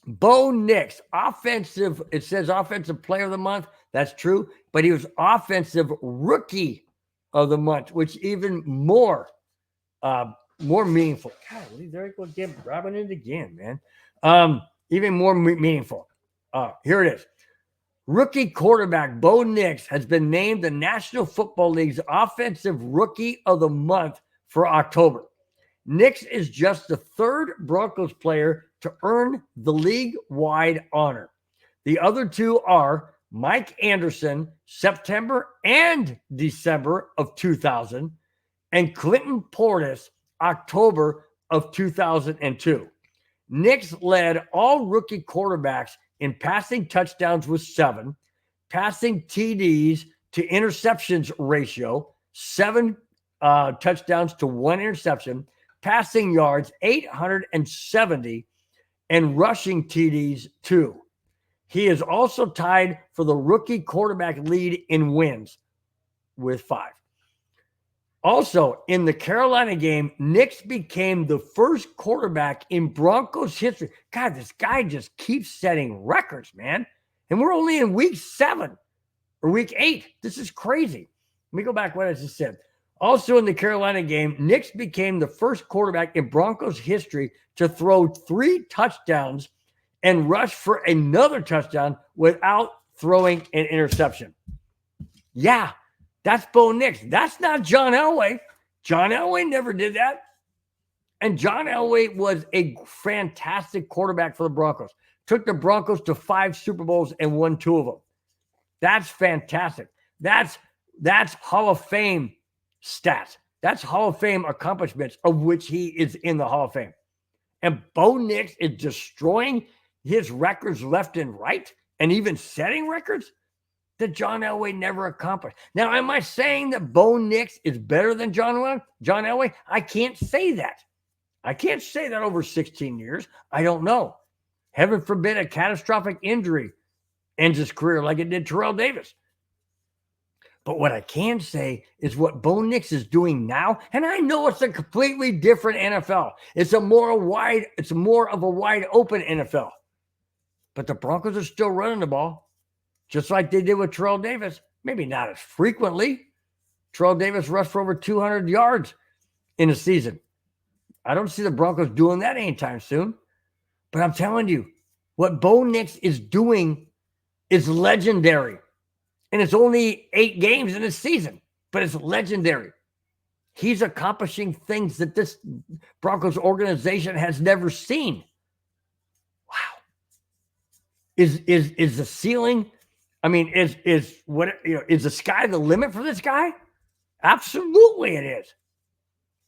Bo Nix, offensive. It says offensive player of the month. That's true. But he was offensive rookie of the month, which even more meaningful. God, there I go again, grabbing it again, man. Even more meaningful. Here it is. Rookie quarterback Bo Nix has been named the National Football League's Offensive Rookie of the Month for October. Nix is just the third Broncos player to earn the league-wide honor. The other two are Mike Anderson, September and December of 2000, and Clinton Portis, October of 2002. Nix led all rookie quarterbacks in passing touchdowns with 7, passing TDs to interceptions ratio, 7 touchdowns to 1 interception, passing yards 870, and rushing TDs 2. He is also tied for the rookie quarterback lead in wins with 5. Also, in the Carolina game, Nix became the first quarterback in Broncos history. God, this guy just keeps setting records, man. And we're only in week 7 or week 8. This is crazy. Let me go back to what I just said. Also in the Carolina game, Nix became the first quarterback in Broncos history to throw 3 touchdowns and rush for another touchdown without throwing an interception. Yeah, that's Bo Nix. That's not John Elway. John Elway never did that. And John Elway was a fantastic quarterback for the Broncos. Took the Broncos to 5 Super Bowls and won 2 of them. That's fantastic. That's Hall of Fame stats. That's Hall of Fame accomplishments, of which he is in the Hall of Fame. And Bo Nix is destroying his records left and right, and even setting records that John Elway never accomplished. Now, am I saying that Bo Nix is better than John Elway? I can't say that. I can't say that over 16 years. I don't know. Heaven forbid a catastrophic injury ends his career like it did Terrell Davis. But what I can say is what Bo Nix is doing now, and I know it's a completely different NFL. It's more of a wide open NFL. But the Broncos are still running the ball, just like they did with Terrell Davis. Maybe not as frequently. Terrell Davis rushed for over 200 yards in a season. I don't see the Broncos doing that anytime soon. But I'm telling you, what Bo Nix is doing is legendary. And it's only 8 games in a season, but it's legendary. He's accomplishing things that this Broncos organization has never seen. Wow. Is the ceiling? I mean, is the sky the limit for this guy? Absolutely it is.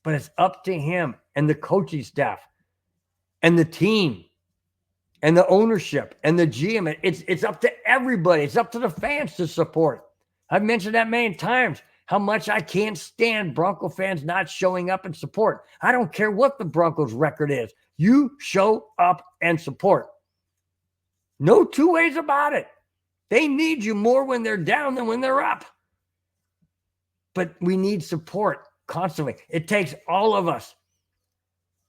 But it's up to him and the coaching staff and the team and the ownership and the GM. It's up to everybody. It's up to the fans to support. I've mentioned that many times, how much I can't stand Bronco fans not showing up and support. I don't care what the Broncos record is. You show up and support. No 2 ways about it. They need you more when they're down than when they're up. But we need support constantly. It takes all of us.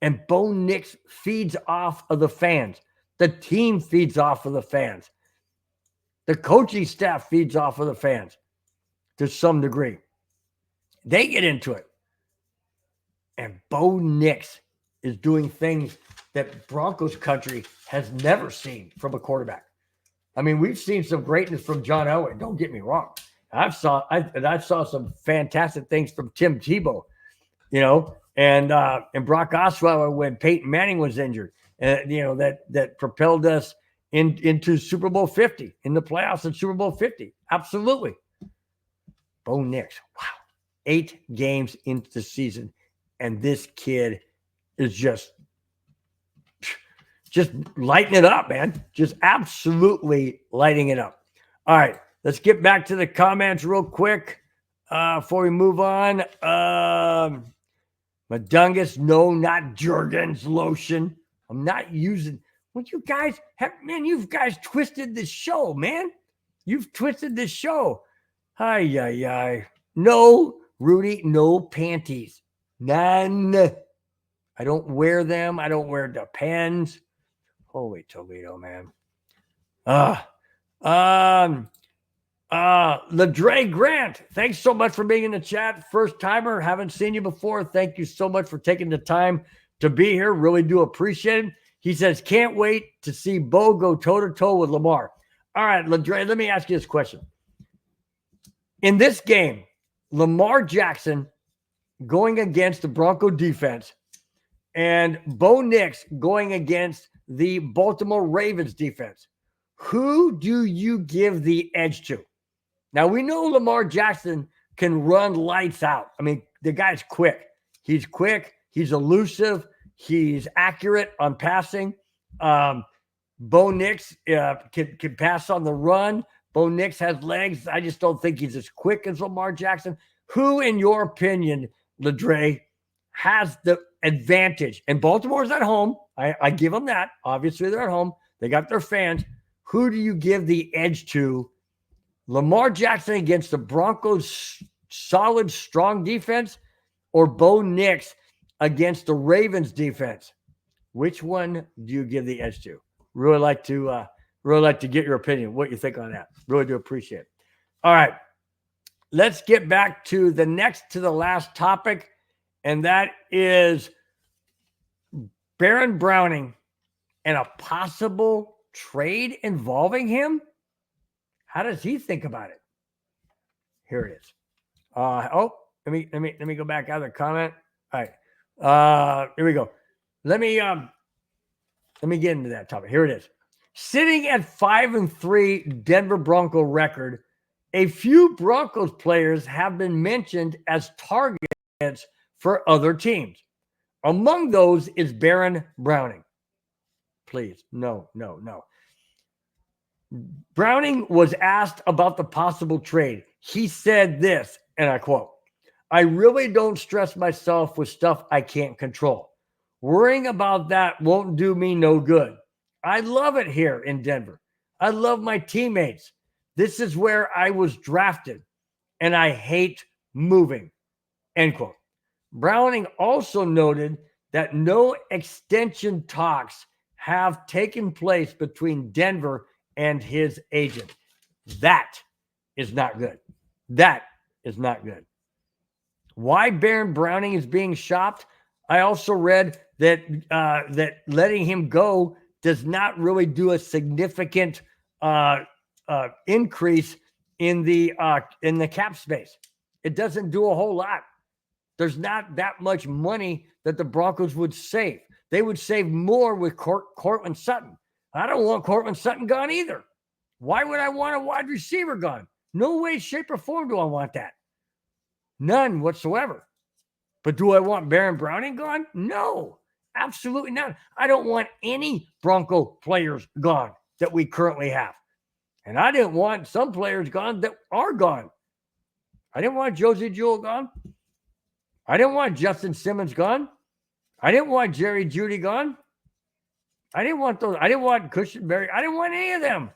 And Bo Nix feeds off of the fans. The team feeds off of the fans. The coaching staff feeds off of the fans to some degree. They get into it. And Bo Nix is doing things that Broncos country has never seen from a quarterback. I mean, we've seen some greatness from John Elway. Don't get me wrong. I saw some fantastic things from Tim Tebow, and Brock Osweiler when Peyton Manning was injured. That propelled us into Super Bowl 50, in the playoffs in Super Bowl 50. Absolutely. Bo Nix, wow. 8 games into the season, and this kid is just lighting it up, man. Just absolutely lighting it up. All right, let's get back to the comments real quick before we move on. Madungus, no, not Jergens lotion. I'm not using. What you guys have, man? You guys twisted the show, man. You've twisted the show. Hi. No, Rudy, no panties. None. I don't wear them. I don't wear Depends. Holy Toledo, man. Ladre Grant, thanks so much for being in the chat. First timer, haven't seen you before. Thank you so much for taking the time to be here. Really do appreciate it. He says, can't wait to see Bo go toe-to-toe with Lamar. All right, Ladre, let me ask you this question. In this game, Lamar Jackson going against the Bronco defense and Bo Nix going against the Baltimore Ravens defense, who do you give the edge to? Now, we know Lamar Jackson can run lights out. I mean, the guy's quick. He's quick. He's elusive. He's accurate on passing. Bo Nix can pass on the run. Bo Nix has legs. I just don't think he's as quick as Lamar Jackson. Who, in your opinion, Ladre, has the advantage? And Baltimore's at home. I give them that. Obviously, they're at home. They got their fans. Who do you give the edge to? Lamar Jackson against the Broncos' solid, strong defense, or Bo Nix against the Ravens' defense? Which one do you give the edge to? Really like to get your opinion. What you think on that? Really do appreciate it. All right, let's get back to the next to the last topic, and that is Baron Browning and a possible trade involving him. How does he think about it? Here it is. Let me go back out of the comment. All right. Here we go. Let me get into that topic. Here it is. Sitting at 5-3 Denver Bronco record, a few Broncos players have been mentioned as targets for other teams. Among those is Baron Browning. Please, no. Browning was asked about the possible trade. He said this, and I quote, "I really don't stress myself with stuff I can't control. Worrying about that won't do me no good. I love it here in Denver. I love my teammates. This is where I was drafted, and I hate moving," end quote. Browning also noted that no extension talks have taken place between Denver and his agent. That is not good. That is not good. Why Baron Browning is being shopped? I also read that that letting him go does not really do a significant increase in the cap space. It doesn't do a whole lot. There's not that much money that the Broncos would save. They would save more with Courtland Sutton. I don't want Courtland Sutton gone either. Why would I want a wide receiver gone? No way, shape, or form do I want that. None whatsoever. But do I want Baron Browning gone? No, absolutely not. I don't want any Bronco players gone that we currently have. And I didn't want some players gone that are gone. I didn't want Josie Jewell gone. I didn't want Justin Simmons gone. I didn't want Jerry Jeudy gone. I didn't want those. I didn't want Cushenberry. I didn't want any of them.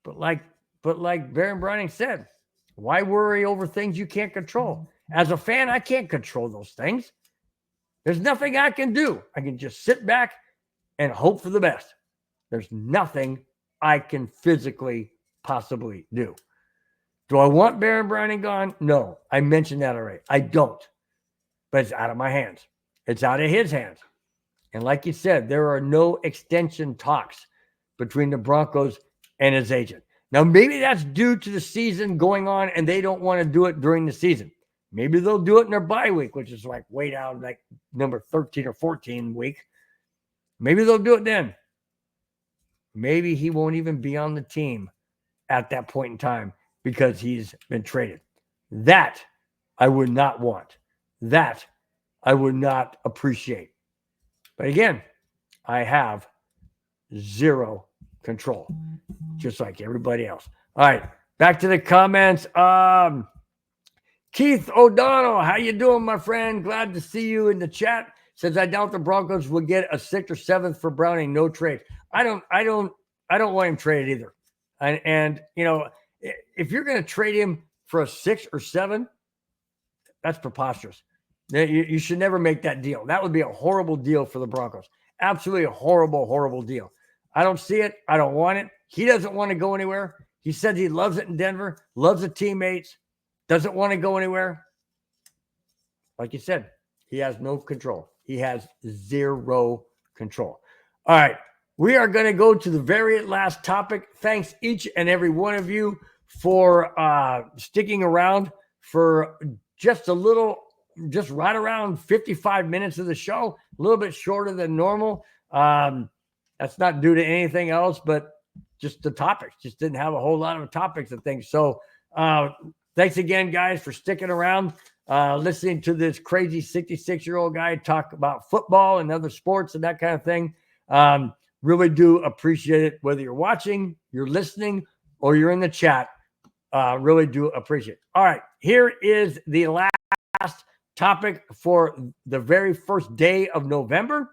But like Baron Browning said, why worry over things you can't control? As a fan, I can't control those things. There's nothing I can do. I can just sit back and hope for the best. There's nothing I can physically possibly do. Do I want Baron Browning gone? No. I mentioned that already. I don't. But it's out of my hands. It's out of his hands. And like you said, there are no extension talks between the Broncos and his agent. Now, maybe that's due to the season going on and they don't want to do it during the season. Maybe they'll do it in their bye week, which is like way down, like number 13 or 14 week. Maybe they'll do it then. Maybe he won't even be on the team at that point in time because he's been traded. That I would not want. That I would not appreciate. But again, I have zero control, just like everybody else. All right, back to the comments. Keith O'Donnell, how you doing, my friend? Glad to see you in the chat. Says, I doubt the Broncos will get a 6th or 7th for Browning. No trade. I don't want him traded either. And you know, if you're going to trade him for a 6 or 7, that's preposterous. You should never make that deal. That would be a horrible deal for the Broncos. Absolutely a horrible, horrible deal. I don't see it. I don't want it. He doesn't want to go anywhere. He said he loves it in Denver, loves the teammates, doesn't want to go anywhere. Like you said, he has no control. He has zero control. All right. We are going to go to the very last topic. Thanks each and every one of you for sticking around for just right around 55 minutes of the show, a little bit shorter than normal. That's not due to anything else, but just the topics. Just didn't have a whole lot of topics and things. So thanks again, guys, for sticking around, listening to this crazy 66-year-old guy talk about football and other sports and that kind of thing. Really do appreciate it, whether you're watching, you're listening, or you're in the chat. Really do appreciate it. All right, here is the last topic for the very first day of November.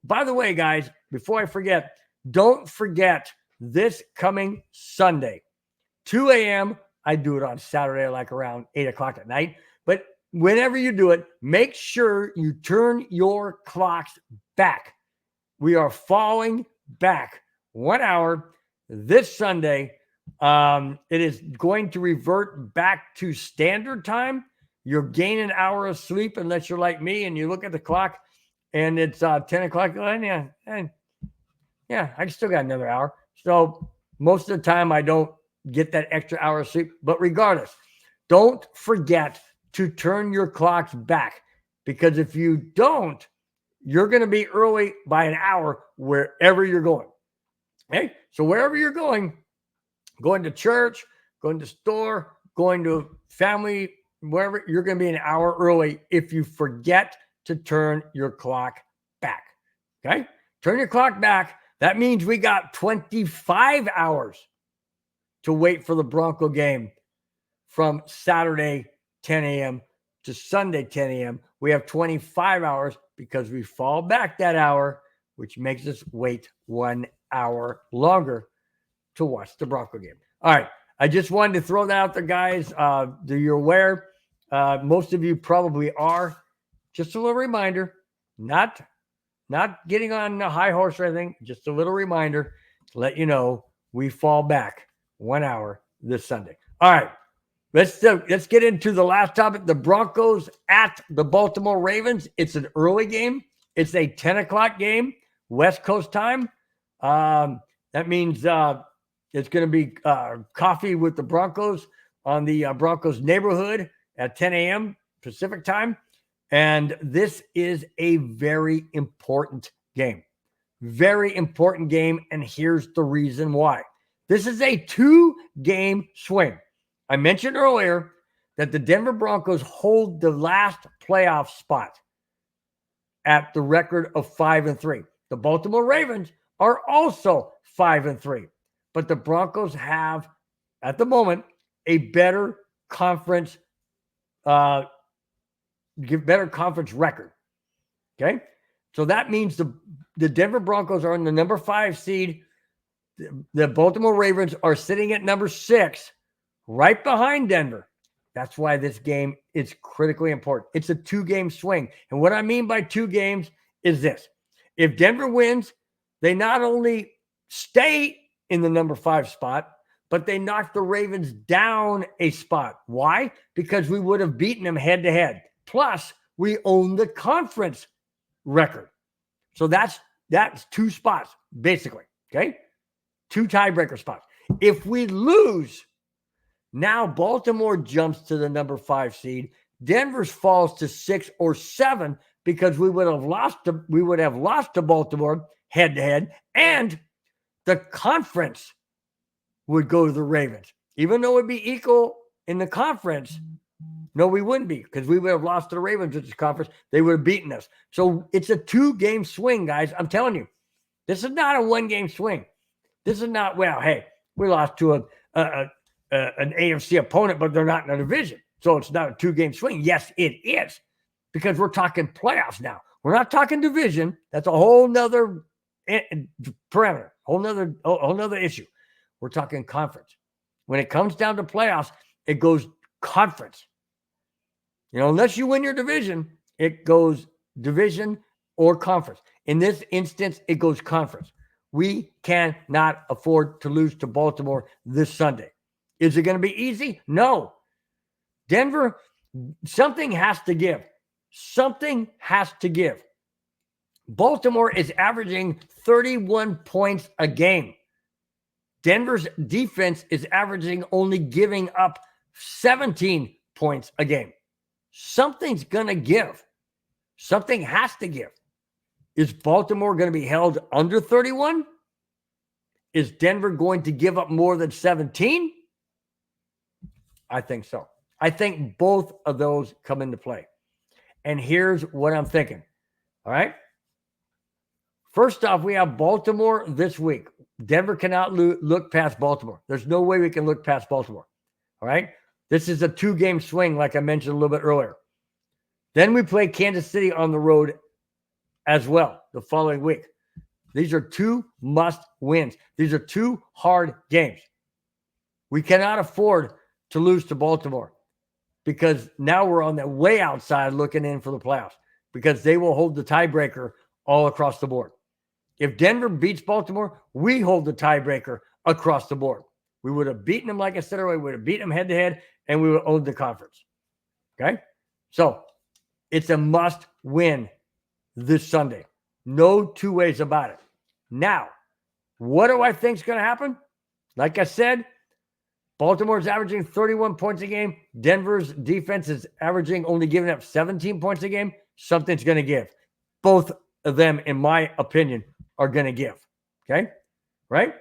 By the way, guys, before I forget, don't forget this coming Sunday, 2 a.m. I do it on Saturday, like around 8 o'clock at night. But whenever you do it, make sure you turn your clocks back. We are falling back 1 hour this Sunday. It is going to revert back to standard time. You're gaining an hour of sleep unless you're like me and you look at the clock and it's 10 o'clock. Yeah, I still got another hour. So most of the time I don't get that extra hour of sleep. But regardless, don't forget to turn your clocks back, because if you don't, you're going to be early by an hour wherever you're going. Okay? So wherever you're going to church, going to store, going to family, wherever, you're going to be an hour early if you forget to turn your clock back. Okay? Turn your clock back. That means we got 25 hours to wait for the Bronco game from Saturday 10 a.m. to Sunday 10 a.m. We have 25 hours because we fall back that hour, which makes us wait 1 hour longer to watch the Bronco game. All right. I just wanted to throw that out there, guys. You're aware. Most of you probably are. Just a little reminder, not getting on a high horse or anything. Just a little reminder to let you know we fall back 1 hour this Sunday. All right. Let's get into the last topic. The Broncos at the Baltimore Ravens. It's an early game. It's a 10 o'clock game, West Coast time. That means it's going to be coffee with the Broncos on the Broncos neighborhood at 10 a.m. Pacific time. And this is a very important game. Very important game. And here's the reason why. This is a 2-game swing. I mentioned earlier that the Denver Broncos hold the last playoff spot at the record of 5-3. The Baltimore Ravens are also 5-3. But the Broncos have, at the moment, a better conference record. Okay? So that means the Denver Broncos are in the number 5 seed. The Baltimore Ravens are sitting at number 6, right behind Denver. That's why this game is critically important. It's a 2-game swing. And what I mean by 2 games is this. If Denver wins, they not only stay in the number 5 spot, but they knock the Ravens down a spot. Why? Because we would have beaten them head-to-head. Plus, we own the conference record. So that's 2 spots, basically. Okay? 2 tiebreaker spots. If we lose, now Baltimore jumps to the number 5 seed. Denver's falls to 6 or 7 because we would have lost to Baltimore head-to-head, and the conference would go to the Ravens. Even though it'd be equal in the conference, no, we wouldn't be, because we would have lost to the Ravens at this conference. They would have beaten us. So it's a 2-game swing, guys. I'm telling you, this is not a 1-game swing. This is not, well, hey, we lost to an AFC opponent, but they're not in a division. So it's not a 2-game swing. Yes, it is, because we're talking playoffs now. We're not talking division. That's a whole nother parameter, whole nother issue. We're talking conference. When it comes down to playoffs, it goes conference. Unless you win your division, it goes division or conference. In this instance, it goes conference. We cannot afford to lose to Baltimore this Sunday. Is it going to be easy? No. Denver, something has to give. Something has to give. Baltimore is averaging 31 points a game. Denver's defense is averaging only giving up 17 points a game. Something's going to give. Something has to give. Is Baltimore going to be held under 31? Is Denver going to give up more than 17? I think so. I think both of those come into play. And here's what I'm thinking. All right. First off, we have Baltimore this week. Denver cannot look past Baltimore. There's no way we can look past Baltimore. All right. This is a 2-game swing, like I mentioned a little bit earlier. Then we play Kansas City on the road as well the following week. These are 2 must wins. These are 2 hard games. We cannot afford to lose to Baltimore because now we're on the way outside looking in for the playoffs because they will hold the tiebreaker all across the board. If Denver beats Baltimore, we hold the tiebreaker across the board. We would have beaten them, like I said earlier, we would have beaten them head-to-head, and we would own the conference. Okay? So it's a must win this Sunday. No 2 ways about it. Now, what do I think is going to happen? Like I said, Baltimore's averaging 31 points a game. Denver's defense is averaging only giving up 17 points a game. Something's going to give. Both of them, in my opinion, are going to give. Okay? Right?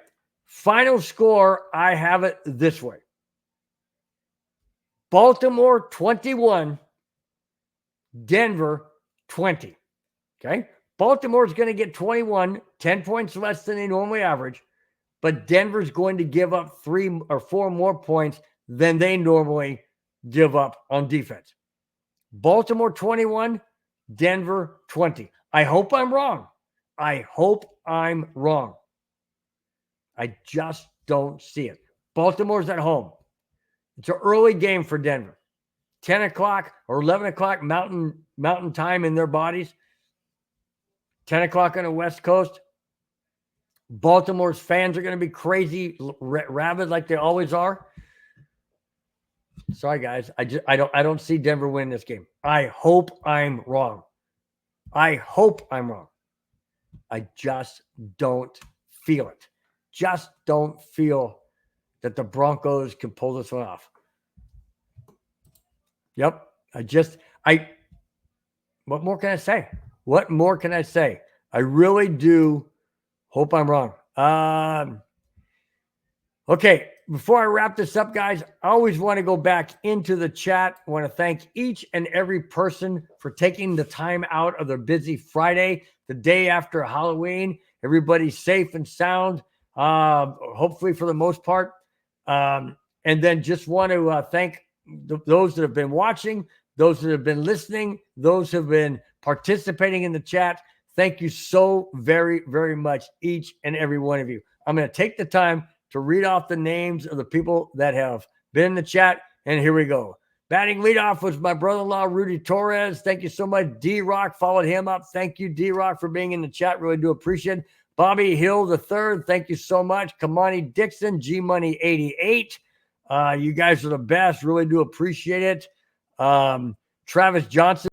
Final score, I have it this way. Baltimore 21, Denver 20. Okay? Baltimore's going to get 21, 10 points less than they normally average, but Denver's going to give up 3 or 4 more points than they normally give up on defense. Baltimore 21, Denver 20. I hope I'm wrong. I hope I'm wrong. I just don't see it. Baltimore's at home. It's an early game for Denver. 10 o'clock or 11 o'clock mountain time in their bodies. 10 o'clock on the West Coast. Baltimore's fans are going to be crazy, rabid like they always are. Sorry, guys. I don't see Denver win this game. I hope I'm wrong. I hope I'm wrong. I just don't feel it. Just don't feel that the Broncos can pull this one off. Yep. What more can I say? What more can I say? I really do hope I'm wrong. Okay. Before I wrap this up, guys, I always want to go back into the chat. I want to thank each and every person for taking the time out of their busy Friday, the day after Halloween. Everybody's safe and sound, hopefully for the most part. And then just want to thank those that have been watching, those that have been listening, those who have been participating in the chat. Thank you so very, very much, each and every one of you. I'm going to take the time to read off the names of the people that have been in the chat. And here we go. Batting leadoff was my brother-in-law, Rudy Torres. Thank you so much. D-Rock followed him up. Thank you, D-Rock, for being in the chat. Really do appreciate it. Bobby Hill III, thank you so much. Kamani Dixon, G-Money 88. You guys are the best. Really do appreciate it. Travis Johnson,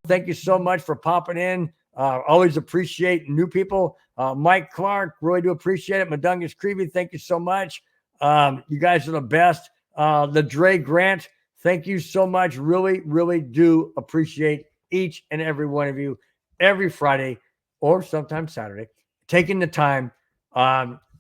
thank you so much for popping in. Always appreciate new people. Mike Clark, really do appreciate it. Madungus Creevy, thank you so much. You guys are the best. The Dre Grant, thank you so much. Really, really do appreciate each and every one of you every Friday or sometimes Saturday, taking the time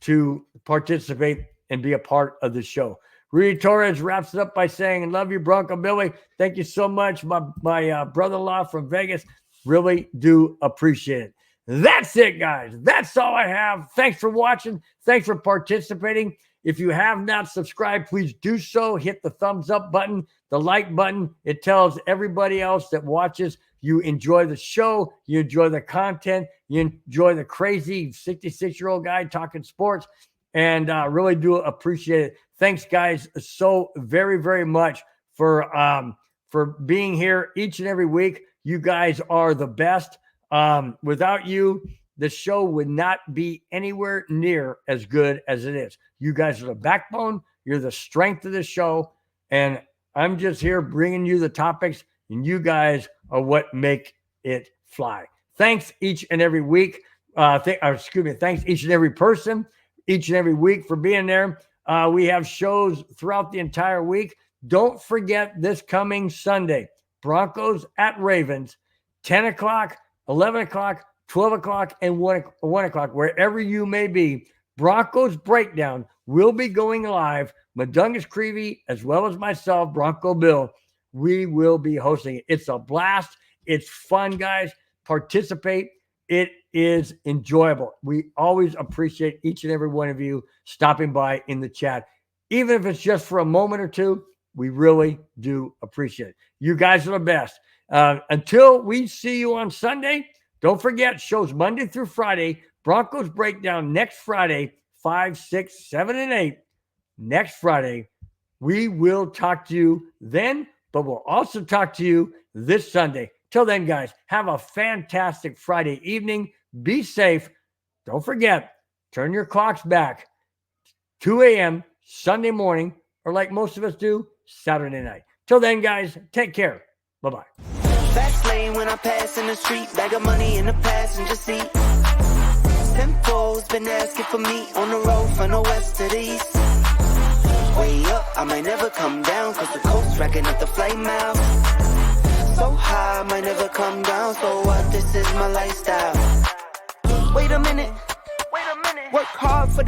to participate and be a part of the show. Rudy Torres wraps it up by saying, love you, Bronco Billy. Thank you so much, my brother-in-law from Vegas. Really do appreciate it. That's it, guys. That's all I have. Thanks for watching. Thanks for participating. If you have not subscribed, please do so. Hit the thumbs up button, the like button. It tells everybody else that watches you enjoy the show, you enjoy the content, you enjoy the crazy 66-year-old guy talking sports, and really do appreciate it. Thanks, guys, so very, very much for being here each and every week. You guys are the best. Without you, the show would not be anywhere near as good as it is. You guys are the backbone. You're the strength of the show. And I'm just here bringing you the topics, and you guys are what make it fly. Thanks each and every week. Thanks each and every person, each and every week for being there. We have shows throughout the entire week. Don't forget this coming Sunday, Broncos at Ravens, 10 o'clock, 11 o'clock, 12 o'clock, and 1 o'clock, wherever you may be. Broncos Breakdown will be going live. Madungus Creevy, as well as myself, Bronco Bill, we will be hosting it. It's a blast. It's fun, guys. Participate. It is enjoyable. We always appreciate each and every one of you stopping by in the chat. even if it's just for a moment or two. We really do appreciate it. You guys are the best. Until we see you on Sunday, don't forget, shows Monday through Friday. Broncos Breakdown next Friday, 5, 6, 7, and 8. Next Friday. We will talk to you then, but we'll also talk to you this Sunday. Till then, guys, have a fantastic Friday evening. Be safe. Don't forget, turn your clocks back. 2 a.m. Sunday morning, or like most of us do, Saturday night. Till then, guys, take care. Bye-bye. Fast lane when I pass in the street, bag of money in the passenger seat. Simcoe's been asking for me on the road from the west to the east. Way up, I might never come down, cause the coast racking up the flight miles. So high, I might never come down, so what, this is my lifestyle. Wait a minute, work hard for the